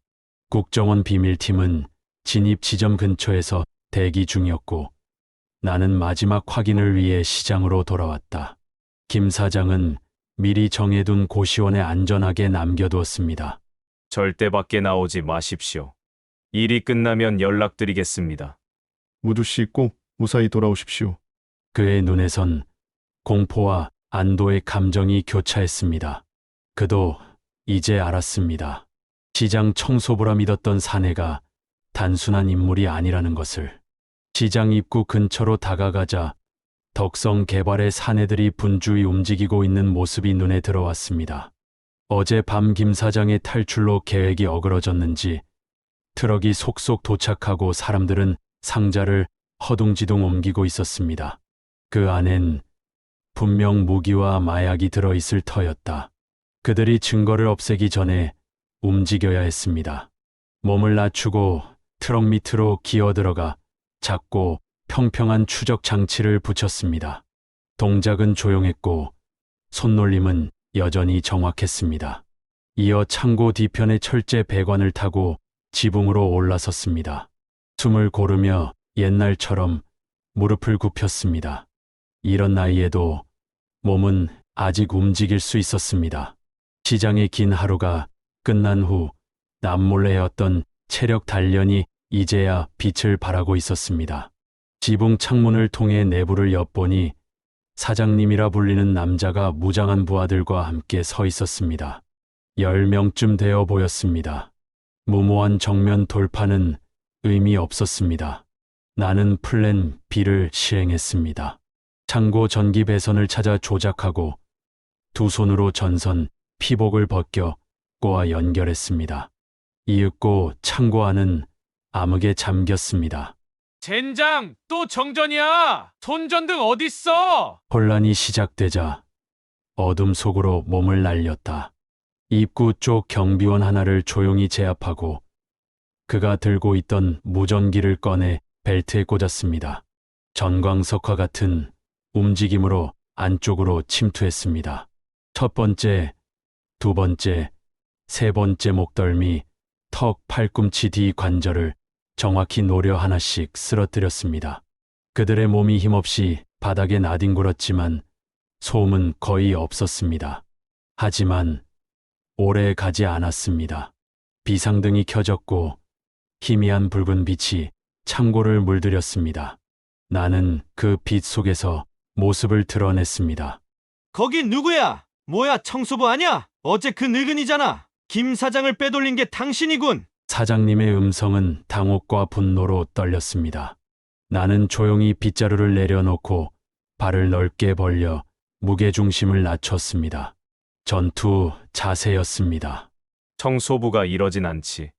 국정원 비밀팀은 진입 지점 근처에서 대기 중이었고 나는 마지막 확인을 위해 시장으로 돌아왔다. 김 사장은 미리 정해둔 고시원에 안전하게 남겨두었습니다. 절대 밖에 나오지 마십시오. 일이 끝나면 연락드리겠습니다. 무두 씨 꼭 무사히 돌아오십시오. 그의 눈에선 공포와 안도의 감정이 교차했습니다. 그도 이제 알았습니다. 시장 청소부라 믿었던 사내가 단순한 인물이 아니라는 것을. 시장 입구 근처로 다가가자 덕성 개발의 사내들이 분주히 움직이고 있는 모습이 눈에 들어왔습니다. 어제 밤 김 사장의 탈출로 계획이 어그러졌는지 트럭이 속속 도착하고 사람들은 상자를 허둥지둥 옮기고 있었습니다. 그 안엔 분명 무기와 마약이 들어있을 터였다. 그들이 증거를 없애기 전에 움직여야 했습니다. 몸을 낮추고 트럭 밑으로 기어들어가 작고 평평한 추적 장치를 붙였습니다. 동작은 조용했고 손놀림은 여전히 정확했습니다. 이어 창고 뒤편의 철제 배관을 타고 지붕으로 올라섰습니다. 숨을 고르며 옛날처럼 무릎을 굽혔습니다. 이런 나이에도 몸은 아직 움직일 수 있었습니다. 시장의 긴 하루가 끝난 후 남몰래 해왔던 체력 단련이 이제야 빛을 발하고 있었습니다. 지붕 창문을 통해 내부를 엿보니 사장님이라 불리는 남자가 무장한 부하들과 함께 서 있었습니다. 10명쯤 되어 보였습니다. 무모한 정면 돌파는 의미 없었습니다. 나는 플랜 B를 시행했습니다. 창고 전기 배선을 찾아 조작하고 두 손으로 전선, 피복을 벗겨 꼬아 연결했습니다. 이윽고 창고 안은 암흑에 잠겼습니다. 젠장, 또 정전이야! 손전등 어딨어? 혼란이 시작되자 어둠 속으로 몸을 날렸다. 입구 쪽 경비원 하나를 조용히 제압하고 그가 들고 있던 무전기를 꺼내 벨트에 꽂았습니다. 전광석과 같은 움직임으로 안쪽으로 침투했습니다. 첫 번째, 두 번째, 세 번째 목덜미, 턱, 팔꿈치 뒤 관절을 정확히 노려 하나씩 쓰러뜨렸습니다. 그들의 몸이 힘없이 바닥에 나뒹굴었지만 소음은 거의 없었습니다. 하지만 오래 가지 않았습니다. 비상등이 켜졌고 희미한 붉은 빛이 창고를 물들였습니다. 나는 그 빛 속에서 모습을 드러냈습니다. 거기 누구야? 뭐야, 청소부 아냐? 어제 그 늙은이잖아. 김 사장을 빼돌린 게 당신이군. 사장님의 음성은 당혹과 분노로 떨렸습니다. 나는 조용히 빗자루를 내려놓고 발을 넓게 벌려 무게중심을 낮췄습니다. 전투 자세였습니다. 청소부가 이러진 않지.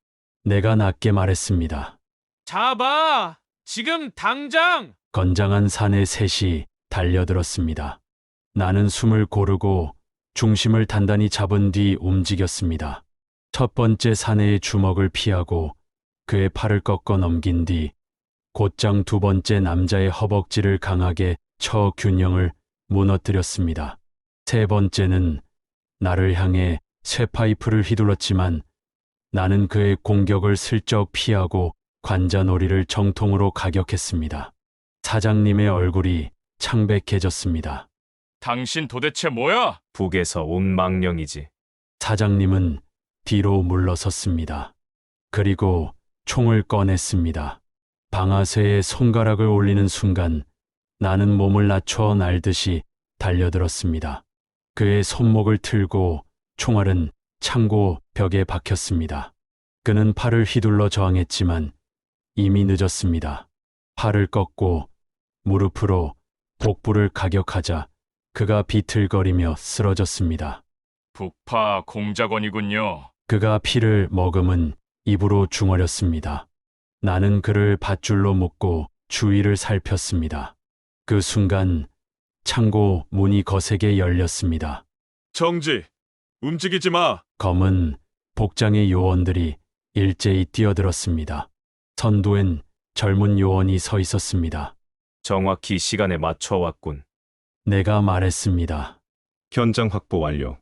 내가 낮게 말했습니다. 잡아! 지금 당장! 건장한 사내 셋이 달려들었습니다. 나는 숨을 고르고 중심을 단단히 잡은 뒤 움직였습니다. 첫 번째 사내의 주먹을 피하고 그의 팔을 꺾어 넘긴 뒤 곧장 두 번째 남자의 허벅지를 강하게 쳐 균형을 무너뜨렸습니다. 세 번째는 나를 향해 쇠파이프를 휘둘렀지만 나는 그의 공격을 슬쩍 피하고 관자놀이를 정통으로 가격했습니다. 사장님의 얼굴이 창백해졌습니다. 당신 도대체 뭐야? 북에서 온 망령이지. 사장님은 뒤로 물러섰습니다. 그리고 총을 꺼냈습니다. 방아쇠에 손가락을 올리는 순간 나는 몸을 낮춰 날듯이 달려들었습니다. 그의 손목을 틀고 총알은 창고 벽에 박혔습니다. 그는 팔을 휘둘러 저항했지만 이미 늦었습니다. 팔을 꺾고 무릎으로 복부를 가격하자 그가 비틀거리며 쓰러졌습니다. 북파 공작원이군요. 그가 피를 머금은 입으로 중얼였습니다. 나는 그를 밧줄로 묶고 주위를 살폈습니다. 그 순간 창고 문이 거세게 열렸습니다. 정지! 움직이지 마! 검은 복장의 요원들이 일제히 뛰어들었습니다. 선두엔 젊은 요원이 서 있었습니다. 정확히 시간에 맞춰 왔군. 내가 말했습니다. 현장 확보 완료.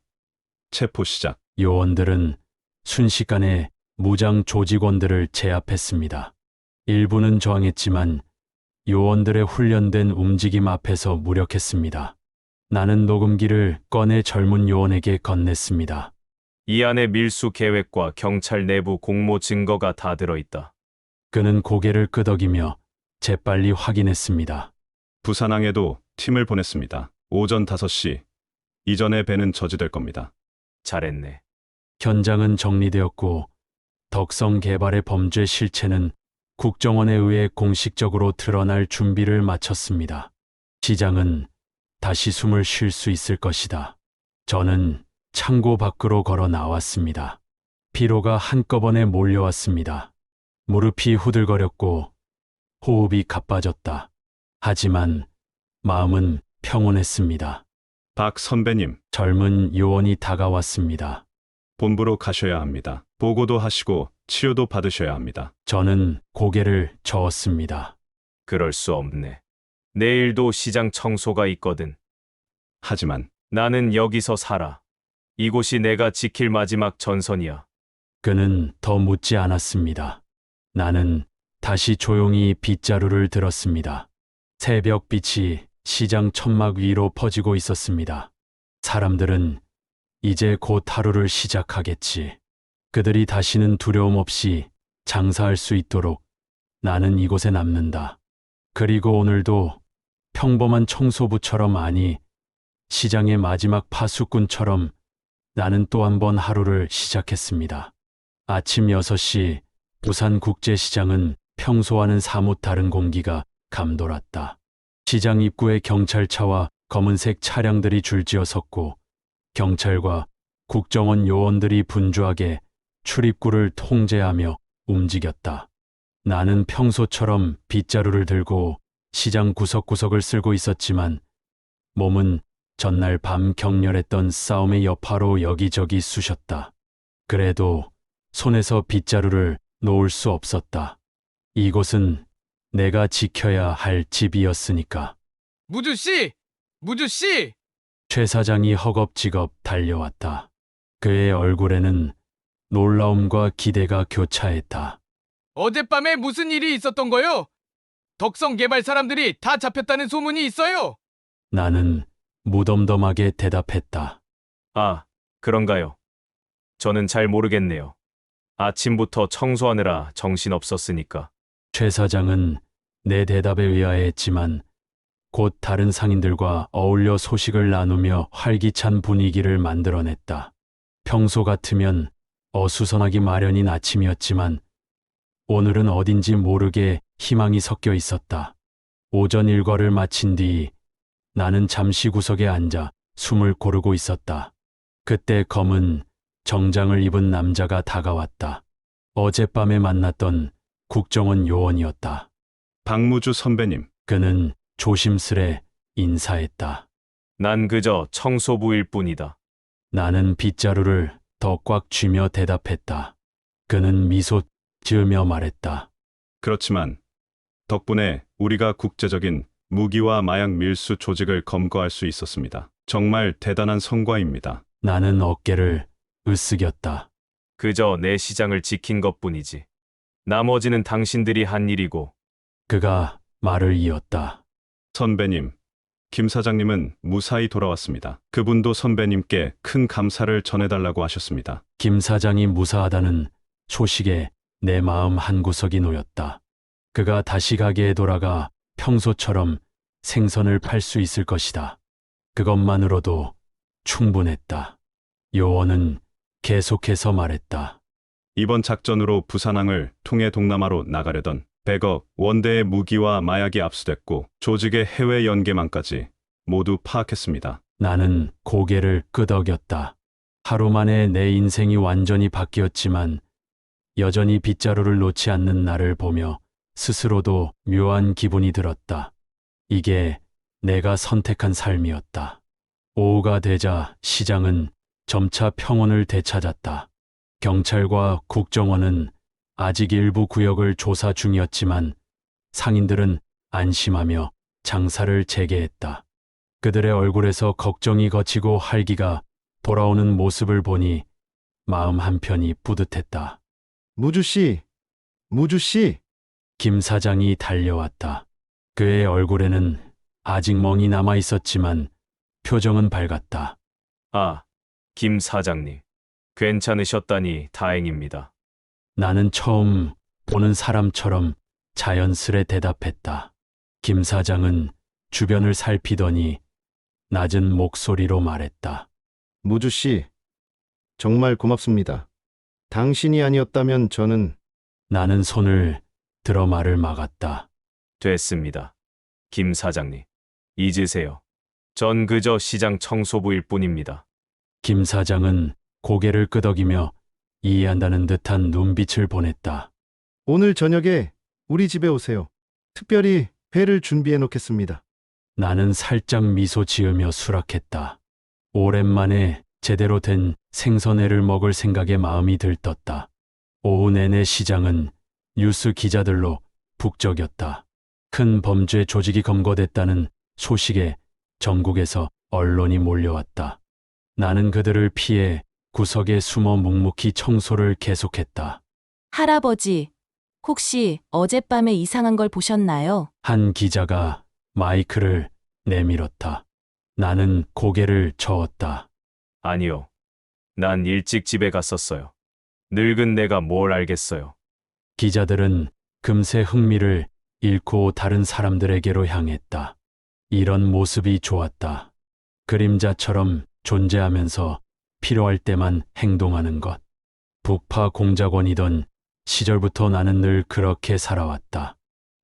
체포 시작. 요원들은 순식간에 무장 조직원들을 제압했습니다. 일부는 저항했지만 요원들의 훈련된 움직임 앞에서 무력했습니다. 나는 녹음기를 꺼내 젊은 요원에게 건넸습니다. 이 안에 밀수 계획과 경찰 내부 공모 증거가 다 들어있다. 그는 고개를 끄덕이며 재빨리 확인했습니다. 부산항에도 팀을 보냈습니다. 오전 5시. 이전의 배는 저지될 겁니다. 잘했네. 현장은 정리되었고 덕성 개발의 범죄 실체는 국정원에 의해 공식적으로 드러날 준비를 마쳤습니다. 시장은 다시 숨을 쉴 수 있을 것이다. 저는 창고 밖으로 걸어 나왔습니다. 피로가 한꺼번에 몰려왔습니다. 무릎이 후들거렸고 호흡이 가빠졌다. 하지만 마음은 평온했습니다. 박 선배님, 젊은 요원이 다가왔습니다. 본부로 가셔야 합니다. 보고도 하시고 치료도 받으셔야 합니다. 저는 고개를 저었습니다. 그럴 수 없네. 내일도 시장 청소가 있거든. 하지만 나는 여기서 살아. 이곳이 내가 지킬 마지막 전선이야. 그는 더 묻지 않았습니다. 나는 다시 조용히 빗자루를 들었습니다. 새벽빛이 시장 천막 위로 퍼지고 있었습니다. 사람들은 이제 곧 하루를 시작하겠지. 그들이 다시는 두려움 없이 장사할 수 있도록 나는 이곳에 남는다. 그리고 오늘도 평범한 청소부처럼 아니, 시장의 마지막 파수꾼처럼 나는 또 한 번 하루를 시작했습니다. 아침 6시 부산국제시장은 평소와는 사뭇 다른 공기가 감돌았다. 시장 입구에 경찰차와 검은색 차량들이 줄지어 섰고 경찰과 국정원 요원들이 분주하게 출입구를 통제하며 움직였다. 나는 평소처럼 빗자루를 들고 시장 구석구석을 쓸고 있었지만 몸은 전날 밤 격렬했던 싸움의 여파로 여기저기 쑤셨다. 그래도 손에서 빗자루를 놓을 수 없었다. 이곳은 내가 지켜야 할 집이었으니까. 무주씨! 무주씨! 최 사장이 허겁지겁 달려왔다. 그의 얼굴에는 놀라움과 기대가 교차했다. 어젯밤에 무슨 일이 있었던 거요? 덕성 개발 사람들이 다 잡혔다는 소문이 있어요. 나는 무덤덤하게 대답했다. 아, 그런가요? 저는 잘 모르겠네요. 아침부터 청소하느라 정신없었으니까. 최 사장은 내 대답에 의아해했지만 곧 다른 상인들과 어울려 소식을 나누며 활기찬 분위기를 만들어냈다. 평소 같으면 어수선하기 마련인 아침이었지만 오늘은 어딘지 모르게 희망이 섞여 있었다. 오전 일과를 마친 뒤 나는 잠시 구석에 앉아 숨을 고르고 있었다. 그때 검은 정장을 입은 남자가 다가왔다. 어젯밤에 만났던 국정원 요원이었다. 박무주 선배님, 그는 조심스레 인사했다. 난 그저 청소부일 뿐이다. 나는 빗자루를 더 꽉 쥐며 대답했다. 그는 미소 지으며 말했다. 그렇지만 덕분에 우리가 국제적인 무기와 마약 밀수 조직을 검거할 수 있었습니다. 정말 대단한 성과입니다. 나는 어깨를 으쓱였다. 그저 내 시장을 지킨 것뿐이지. 나머지는 당신들이 한 일이고. 그가 말을 이었다. 선배님, 김 사장님은 무사히 돌아왔습니다. 그분도 선배님께 큰 감사를 전해달라고 하셨습니다. 김 사장이 무사하다는 소식에 내 마음 한구석이 놓였다. 그가 다시 가게에 돌아가 평소처럼 생선을 팔 수 있을 것이다. 그것만으로도 충분했다. 요원은 계속해서 말했다. 이번 작전으로 부산항을 통해 동남아로 나가려던 100억 원대의 무기와 마약이 압수됐고 조직의 해외 연계망까지 모두 파악했습니다. 나는 고개를 끄덕였다. 하루 만에 내 인생이 완전히 바뀌었지만 여전히 빗자루를 놓지 않는 나를 보며 스스로도 묘한 기분이 들었다. 이게 내가 선택한 삶이었다. 오후가 되자 시장은 점차 평온을 되찾았다. 경찰과 국정원은 아직 일부 구역을 조사 중이었지만 상인들은 안심하며 장사를 재개했다. 그들의 얼굴에서 걱정이 거치고 활기가 돌아오는 모습을 보니 마음 한편이 뿌듯했다. 무주 씨, 무주 씨. 김 사장이 달려왔다. 그의 얼굴에는 아직 멍이 남아 있었지만 표정은 밝았다. 아, 김 사장님. 괜찮으셨다니 다행입니다. 나는 처음 보는 사람처럼 자연스레 대답했다. 김 사장은 주변을 살피더니 낮은 목소리로 말했다. 무주 씨, 정말 고맙습니다. 당신이 아니었다면 저는 나는 손을 들어 말을 막았다. 됐습니다. 김 사장님. 잊으세요. 전 그저 시장 청소부일 뿐입니다. 김 사장은 고개를 끄덕이며 이해한다는 듯한 눈빛을 보냈다. 오늘 저녁에 우리 집에 오세요. 특별히 회를 준비해 놓겠습니다. 나는 살짝 미소 지으며 수락했다. 오랜만에 제대로 된 생선회를 먹을 생각에 마음이 들떴다. 오후 내내 시장은 뉴스 기자들로 북적였다. 큰 범죄 조직이 검거됐다는 소식에 전국에서 언론이 몰려왔다. 나는 그들을 피해 구석에 숨어 묵묵히 청소를 계속했다. 할아버지, 혹시 어젯밤에 이상한 걸 보셨나요? 한 기자가 마이크를 내밀었다. 나는 고개를 저었다. 아니요. 난 일찍 집에 갔었어요. 늙은 내가 뭘 알겠어요. 기자들은 금세 흥미를 잃고 다른 사람들에게로 향했다. 이런 모습이 좋았다. 그림자처럼 존재하면서 필요할 때만 행동하는 것. 북파 공작원이던 시절부터 나는 늘 그렇게 살아왔다.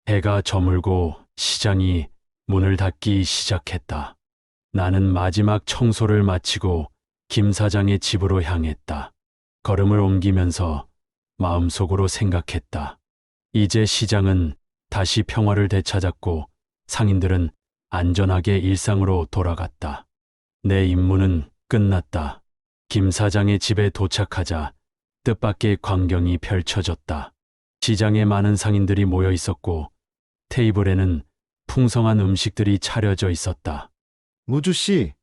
해가 저물고 시장이 문을 닫기 시작했다. 나는 마지막 청소를 마치고 김 사장의 집으로 향했다. 걸음을 옮기면서 마음속으로 생각했다. 이제 시장은 다시 평화를 되찾았고 상인들은 안전하게 일상으로 돌아갔다. 내 임무는 끝났다. 김 사장의 집에 도착하자 뜻밖의 광경이 펼쳐졌다. 시장에 많은 상인들이 모여 있었고 테이블에는 풍성한 음식들이 차려져 있었다. 무주 씨,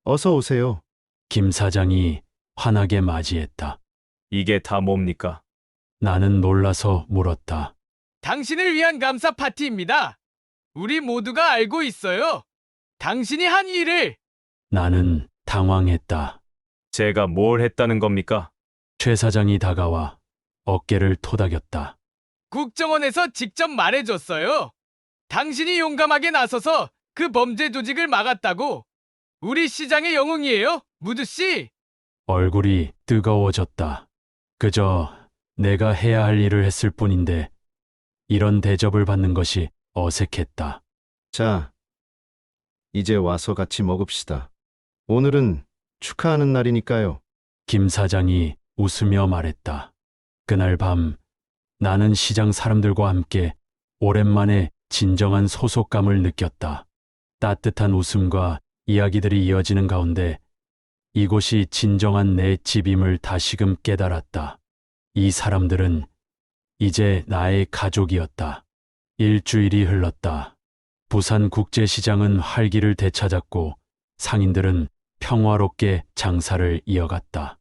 어서 오세요. 김 사장이 환하게 맞이했다. 이게 다 뭡니까? 나는 놀라서 물었다. 당신을 위한 감사 파티입니다. 우리 모두가 알고 있어요. 당신이 한 일을. 나는 당황했다. 제가 뭘 했다는 겁니까? 최 사장이 다가와 어깨를 토닥였다. 국정원에서 직접 말해줬어요. 당신이 용감하게 나서서 그 범죄 조직을 막았다고. 우리 시장의 영웅이에요, 무주 씨. 얼굴이 뜨거워졌다. 그저 내가 해야 할 일을 했을 뿐인데 이런 대접을 받는 것이 어색했다. 자, 이제 와서 같이 먹읍시다. 오늘은 축하하는 날이니까요. 김 사장이 웃으며 말했다. 그날 밤 나는 시장 사람들과 함께 오랜만에 진정한 소속감을 느꼈다. 따뜻한 웃음과 이야기들이 이어지는 가운데 이곳이 진정한 내 집임을 다시금 깨달았다. 이 사람들은 이제 나의 가족이었다. 일주일이 흘렀다. 부산 국제시장은 활기를 되찾았고 상인들은 평화롭게 장사를 이어갔다.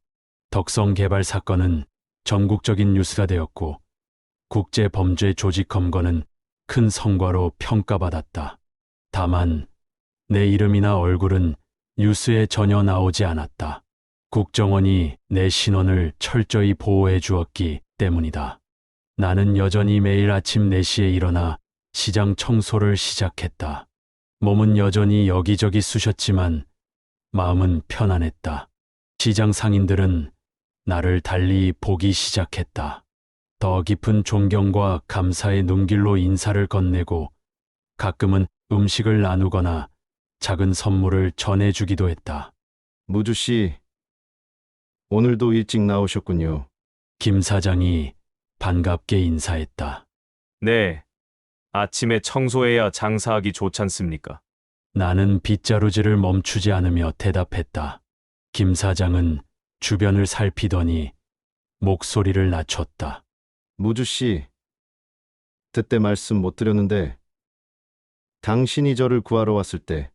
덕성 개발 사건은 전국적인 뉴스가 되었고 국제범죄조직검거는 큰 성과로 평가받았다. 다만 내 이름이나 얼굴은 뉴스에 전혀 나오지 않았다. 국정원이 내 신원을 철저히 보호해 주었기 때문이다. 나는 여전히 매일 아침 4시에 일어나 시장 청소를 시작했다. 몸은 여전히 여기저기 쑤셨지만 마음은 편안했다. 시장 상인들은 나를 달리 보기 시작했다. 더 깊은 존경과 감사의 눈길로 인사를 건네고 가끔은 음식을 나누거나 작은 선물을 전해주기도 했다. 무주 씨, 오늘도 일찍 나오셨군요. 김 사장이 반갑게 인사했다. 네. 아침에 청소해야 장사하기 좋잖습니까? 나는 빗자루질을 멈추지 않으며 대답했다. 김 사장은 주변을 살피더니 목소리를 낮췄다. 무주 씨, 그때 말씀 못 드렸는데 당신이 저를 구하러 왔을 때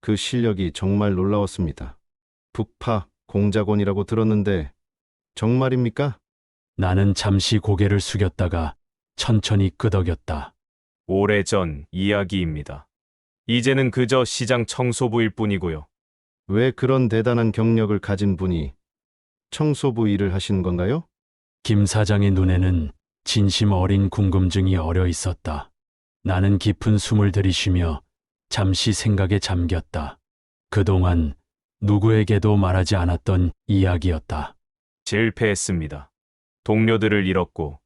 그 실력이 정말 놀라웠습니다. 북파 공작원이라고 들었는데 정말입니까? 나는 잠시 고개를 숙였다가 천천히 끄덕였다. 오래전 이야기입니다. 이제는 그저 시장 청소부일 뿐이고요. 왜 그런 대단한 경력을 가진 분이 청소부 일을 하시는 건가요? 김 사장의 눈에는 진심 어린 궁금증이 어려 있었다. 나는 깊은 숨을 들이쉬며 잠시 생각에 잠겼다. 그동안 누구에게도 말하지 않았던 이야기였다. 실패했습니다. 동료들을 잃었고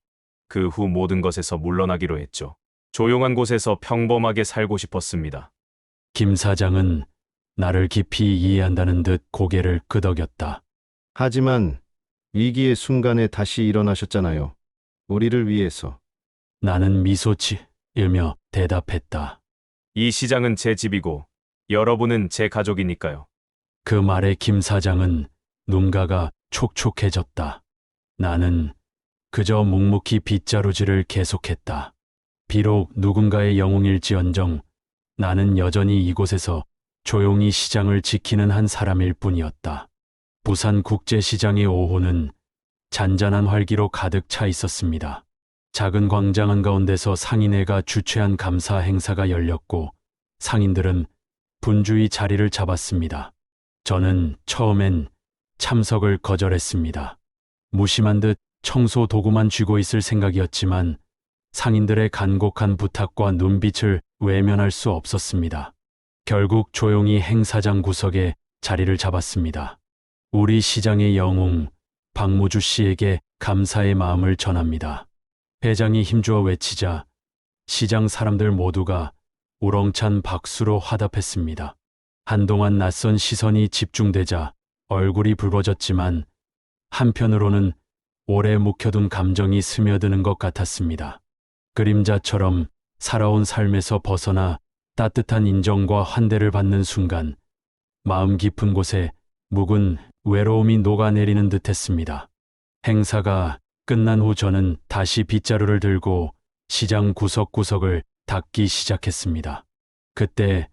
그 후 모든 것에서 물러나기로 했죠. 조용한 곳에서 평범하게 살고 싶었습니다. 김 사장은 나를 깊이 이해한다는 듯 고개를 끄덕였다. 하지만 위기의 순간에 다시 일어나셨잖아요. 우리를 위해서. 나는 미소 지으며 대답했다. 이 시장은 제 집이고 여러분은 제 가족이니까요. 그 말에 김 사장은 눈가가 촉촉해졌다. 나는 그저 묵묵히 빗자루질을 계속했다. 비록 누군가의 영웅일지언정 나는 여전히 이곳에서 조용히 시장을 지키는 한 사람일 뿐이었다. 부산 국제시장의 오후는 잔잔한 활기로 가득 차 있었습니다. 작은 광장 한가운데서 상인회가 주최한 감사 행사가 열렸고 상인들은 분주히 자리를 잡았습니다. 저는 처음엔 참석을 거절했습니다. 무심한 듯 청소 도구만 쥐고 있을 생각이었지만 상인들의 간곡한 부탁과 눈빛을 외면할 수 없었습니다. 결국 조용히 행사장 구석에 자리를 잡았습니다. 우리 시장의 영웅 박무주 씨에게 감사의 마음을 전합니다. 회장이 힘주어 외치자 시장 사람들 모두가 우렁찬 박수로 화답했습니다. 한동안 낯선 시선이 집중되자 얼굴이 붉어졌지만 한편으로는 오래 묵혀둔 감정이 스며드는 것 같았습니다. 그림자처럼 살아온 삶에서 벗어나 따뜻한 인정과 환대를 받는 순간 마음 깊은 곳에 묵은 외로움이 녹아내리는 듯했습니다. 행사가 끝난 후 저는 다시 빗자루를 들고 시장 구석구석을 닦기 시작했습니다. 그때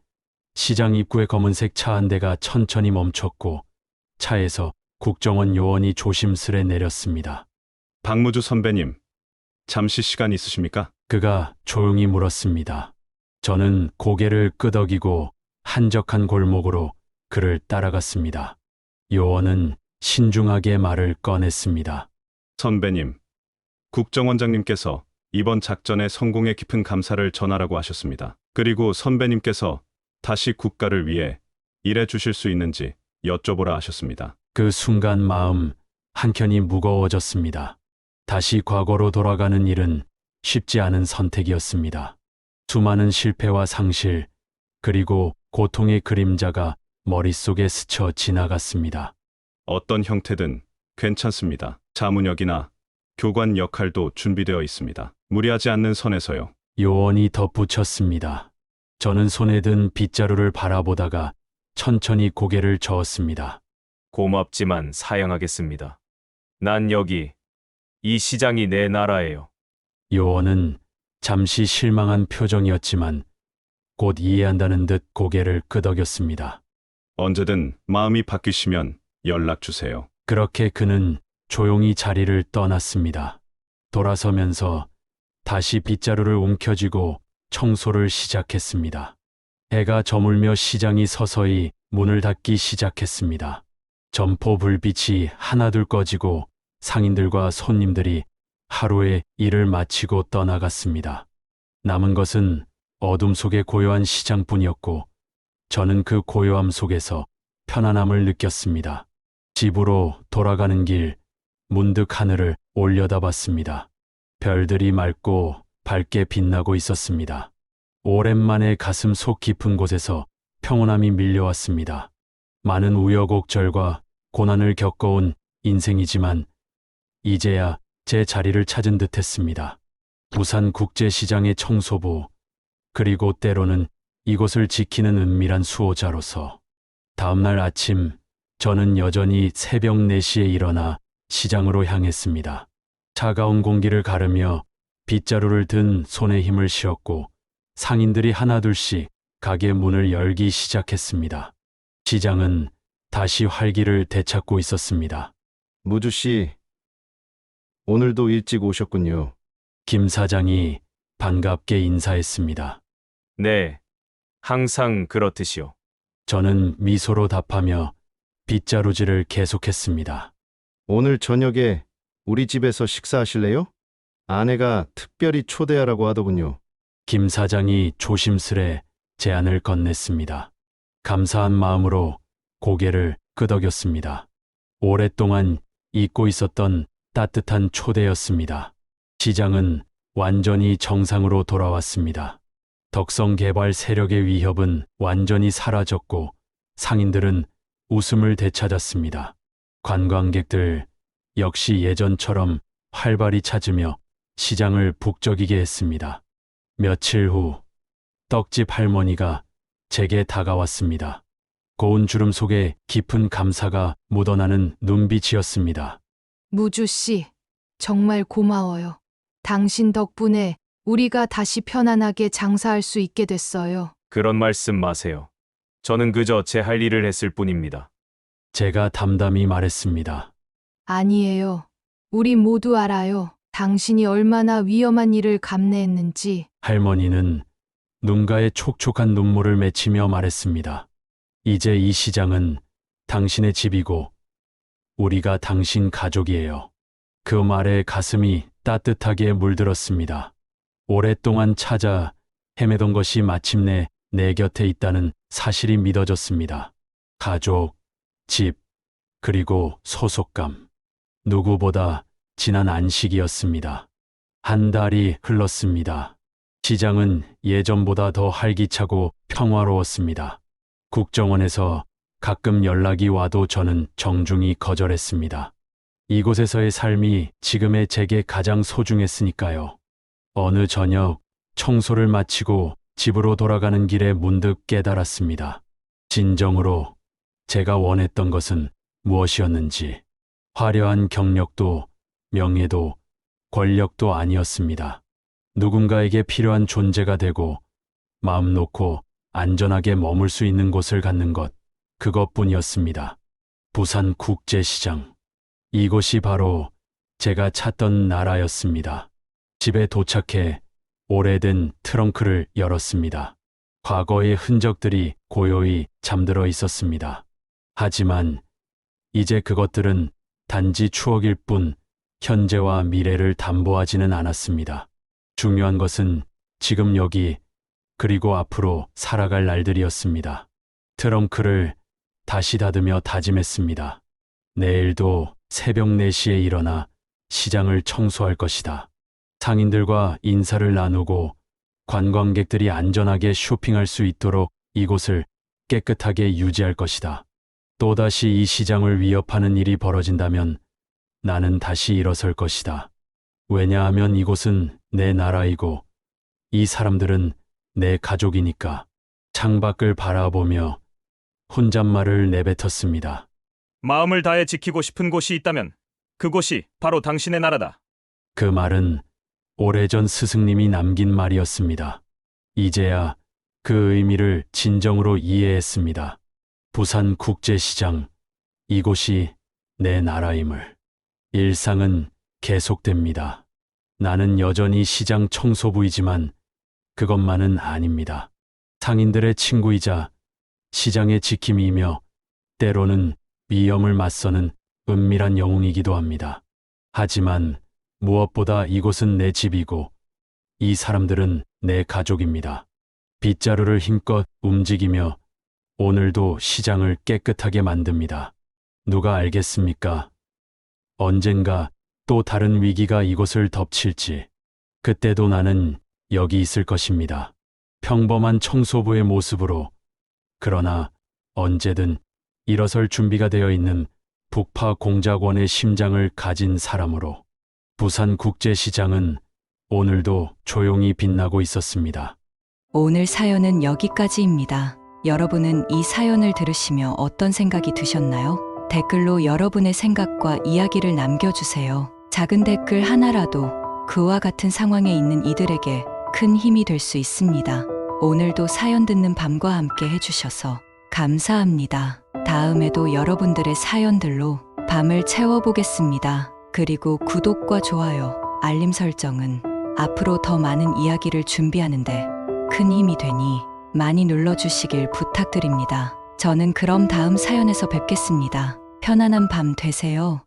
시장 입구의 검은색 차 한 대가 천천히 멈췄고 차에서 국정원 요원이 조심스레 내렸습니다. 박무주 선배님, 잠시 시간 있으십니까? 그가 조용히 물었습니다. 저는 고개를 끄덕이고 한적한 골목으로 그를 따라갔습니다. 요원은 신중하게 말을 꺼냈습니다. 선배님, 국정원장님께서 이번 작전의 성공에 깊은 감사를 전하라고 하셨습니다. 그리고 선배님께서 다시 국가를 위해 일해 주실 수 있는지 여쭤보라 하셨습니다. 그 순간 마음 한켠이 무거워졌습니다. 다시 과거로 돌아가는 일은 쉽지 않은 선택이었습니다. 수많은 실패와 상실, 그리고 고통의 그림자가 머릿속에 스쳐 지나갔습니다. 어떤 형태든 괜찮습니다. 자문역이나 교관 역할도 준비되어 있습니다. 무리하지 않는 선에서요. 요원이 덧붙였습니다. 저는 손에 든 빗자루를 바라보다가 천천히 고개를 저었습니다. 고맙지만 사양하겠습니다. 난 여기, 이 시장이 내 나라예요. 요원은 잠시 실망한 표정이었지만 곧 이해한다는 듯 고개를 끄덕였습니다. 언제든 마음이 바뀌시면 연락 주세요. 그렇게 그는 조용히 자리를 떠났습니다. 돌아서면서 다시 빗자루를 움켜쥐고 청소를 시작했습니다. 해가 저물며 시장이 서서히 문을 닫기 시작했습니다. 점포 불빛이 하나둘 꺼지고 상인들과 손님들이 하루의 일을 마치고 떠나갔습니다. 남은 것은 어둠 속의 고요한 시장뿐이었고 저는 그 고요함 속에서 편안함을 느꼈습니다. 집으로 돌아가는 길 문득 하늘을 올려다봤습니다. 별들이 맑고 밝게 빛나고 있었습니다. 오랜만에 가슴 속 깊은 곳에서 평온함이 밀려왔습니다. 많은 우여곡절과 고난을 겪어온 인생이지만 이제야 제 자리를 찾은 듯했습니다. 부산 국제시장의 청소부, 그리고 때로는 이곳을 지키는 은밀한 수호자로서 다음날 아침 저는 여전히 새벽 4시에 일어나 시장으로 향했습니다. 차가운 공기를 가르며 빗자루를 든 손에 힘을 실었고 상인들이 하나둘씩 가게 문을 열기 시작했습니다. 시장은 다시 활기를 되찾고 있었습니다. 무주 씨, 오늘도 일찍 오셨군요. 김 사장이 반갑게 인사했습니다. 네, 항상 그렇듯이요. 저는 미소로 답하며 빗자루질을 계속했습니다. 오늘 저녁에 우리 집에서 식사하실래요? 아내가 특별히 초대하라고 하더군요. 김 사장이 조심스레 제안을 건넸습니다. 감사한 마음으로 고개를 끄덕였습니다. 오랫동안 잊고 있었던 따뜻한 초대였습니다. 시장은 완전히 정상으로 돌아왔습니다. 덕성 개발 세력의 위협은 완전히 사라졌고 상인들은 웃음을 되찾았습니다. 관광객들 역시 예전처럼 활발히 찾으며 시장을 북적이게 했습니다. 며칠 후 떡집 할머니가 제게 다가왔습니다. 고운 주름 속에 깊은 감사가 묻어나는 눈빛이었습니다. 무주 씨, 정말 고마워요. 당신 덕분에 우리가 다시 편안하게 장사할 수 있게 됐어요. 그런 말씀 마세요. 저는 그저 제 할 일을 했을 뿐입니다. 제가 담담히 말했습니다. 아니에요. 우리 모두 알아요. 당신이 얼마나 위험한 일을 감내했는지. 할머니는 눈가에 촉촉한 눈물을 맺히며 말했습니다. 이제 이 시장은 당신의 집이고 우리가 당신 가족이에요. 그 말에 가슴이 따뜻하게 물들었습니다. 오랫동안 찾아 헤매던 것이 마침내 내 곁에 있다는 사실이 믿어졌습니다. 가족, 집, 그리고 소속감. 누구보다 진한 안식이었습니다. 한 달이 흘렀습니다. 시장은 예전보다 더 활기차고 평화로웠습니다. 국정원에서 가끔 연락이 와도 저는 정중히 거절했습니다. 이곳에서의 삶이 지금의 제게 가장 소중했으니까요. 어느 저녁 청소를 마치고 집으로 돌아가는 길에 문득 깨달았습니다. 진정으로 제가 원했던 것은 무엇이었는지. 화려한 경력도 명예도 권력도 아니었습니다. 누군가에게 필요한 존재가 되고 마음 놓고 안전하게 머물 수 있는 곳을 갖는 것, 그것뿐이었습니다. 부산 국제시장. 이곳이 바로 제가 찾던 나라였습니다. 집에 도착해 오래된 트렁크를 열었습니다. 과거의 흔적들이 고요히 잠들어 있었습니다. 하지만 이제 그것들은 단지 추억일 뿐 현재와 미래를 담보하지는 않았습니다. 중요한 것은 지금 여기 그리고 앞으로 살아갈 날들이었습니다. 트렁크를 다시 닫으며 다짐했습니다. 내일도 새벽 4시에 일어나 시장을 청소할 것이다. 상인들과 인사를 나누고 관광객들이 안전하게 쇼핑할 수 있도록 이곳을 깨끗하게 유지할 것이다. 또다시 이 시장을 위협하는 일이 벌어진다면 나는 다시 일어설 것이다. 왜냐하면 이곳은 내 나라이고 이 사람들은 내 가족이니까. 창밖을 바라보며 혼잣말을 내뱉었습니다. 마음을 다해 지키고 싶은 곳이 있다면 그곳이 바로 당신의 나라다. 그 말은 오래전 스승님이 남긴 말이었습니다. 이제야 그 의미를 진정으로 이해했습니다. 부산 국제시장, 이곳이 내 나라임을. 일상은 계속됩니다. 나는 여전히 시장 청소부이지만 그것만은 아닙니다. 상인들의 친구이자 시장의 지킴이이며 때로는 위험을 맞서는 은밀한 영웅이기도 합니다. 하지만 무엇보다 이곳은 내 집이고 이 사람들은 내 가족입니다. 빗자루를 힘껏 움직이며 오늘도 시장을 깨끗하게 만듭니다. 누가 알겠습니까? 언젠가 또 다른 위기가 이곳을 덮칠지. 그때도 나는 여기 있을 것입니다. 평범한 청소부의 모습으로. 그러나 언제든 일어설 준비가 되어 있는 북파 공작원의 심장을 가진 사람으로. 부산 국제시장은 오늘도 조용히 빛나고 있었습니다. 오늘 사연은 여기까지입니다. 여러분은 이 사연을 들으시며 어떤 생각이 드셨나요? 댓글로 여러분의 생각과 이야기를 남겨주세요. 작은 댓글 하나라도 그와 같은 상황에 있는 이들에게 큰 힘이 될 수 있습니다. 오늘도 사연 듣는 밤과 함께 해주셔서 감사합니다. 다음에도 여러분들의 사연들로 밤을 채워보겠습니다. 그리고 구독과 좋아요, 알림 설정은 앞으로 더 많은 이야기를 준비하는데 큰 힘이 되니 많이 눌러주시길 부탁드립니다. 저는 그럼 다음 사연에서 뵙겠습니다. 편안한 밤 되세요.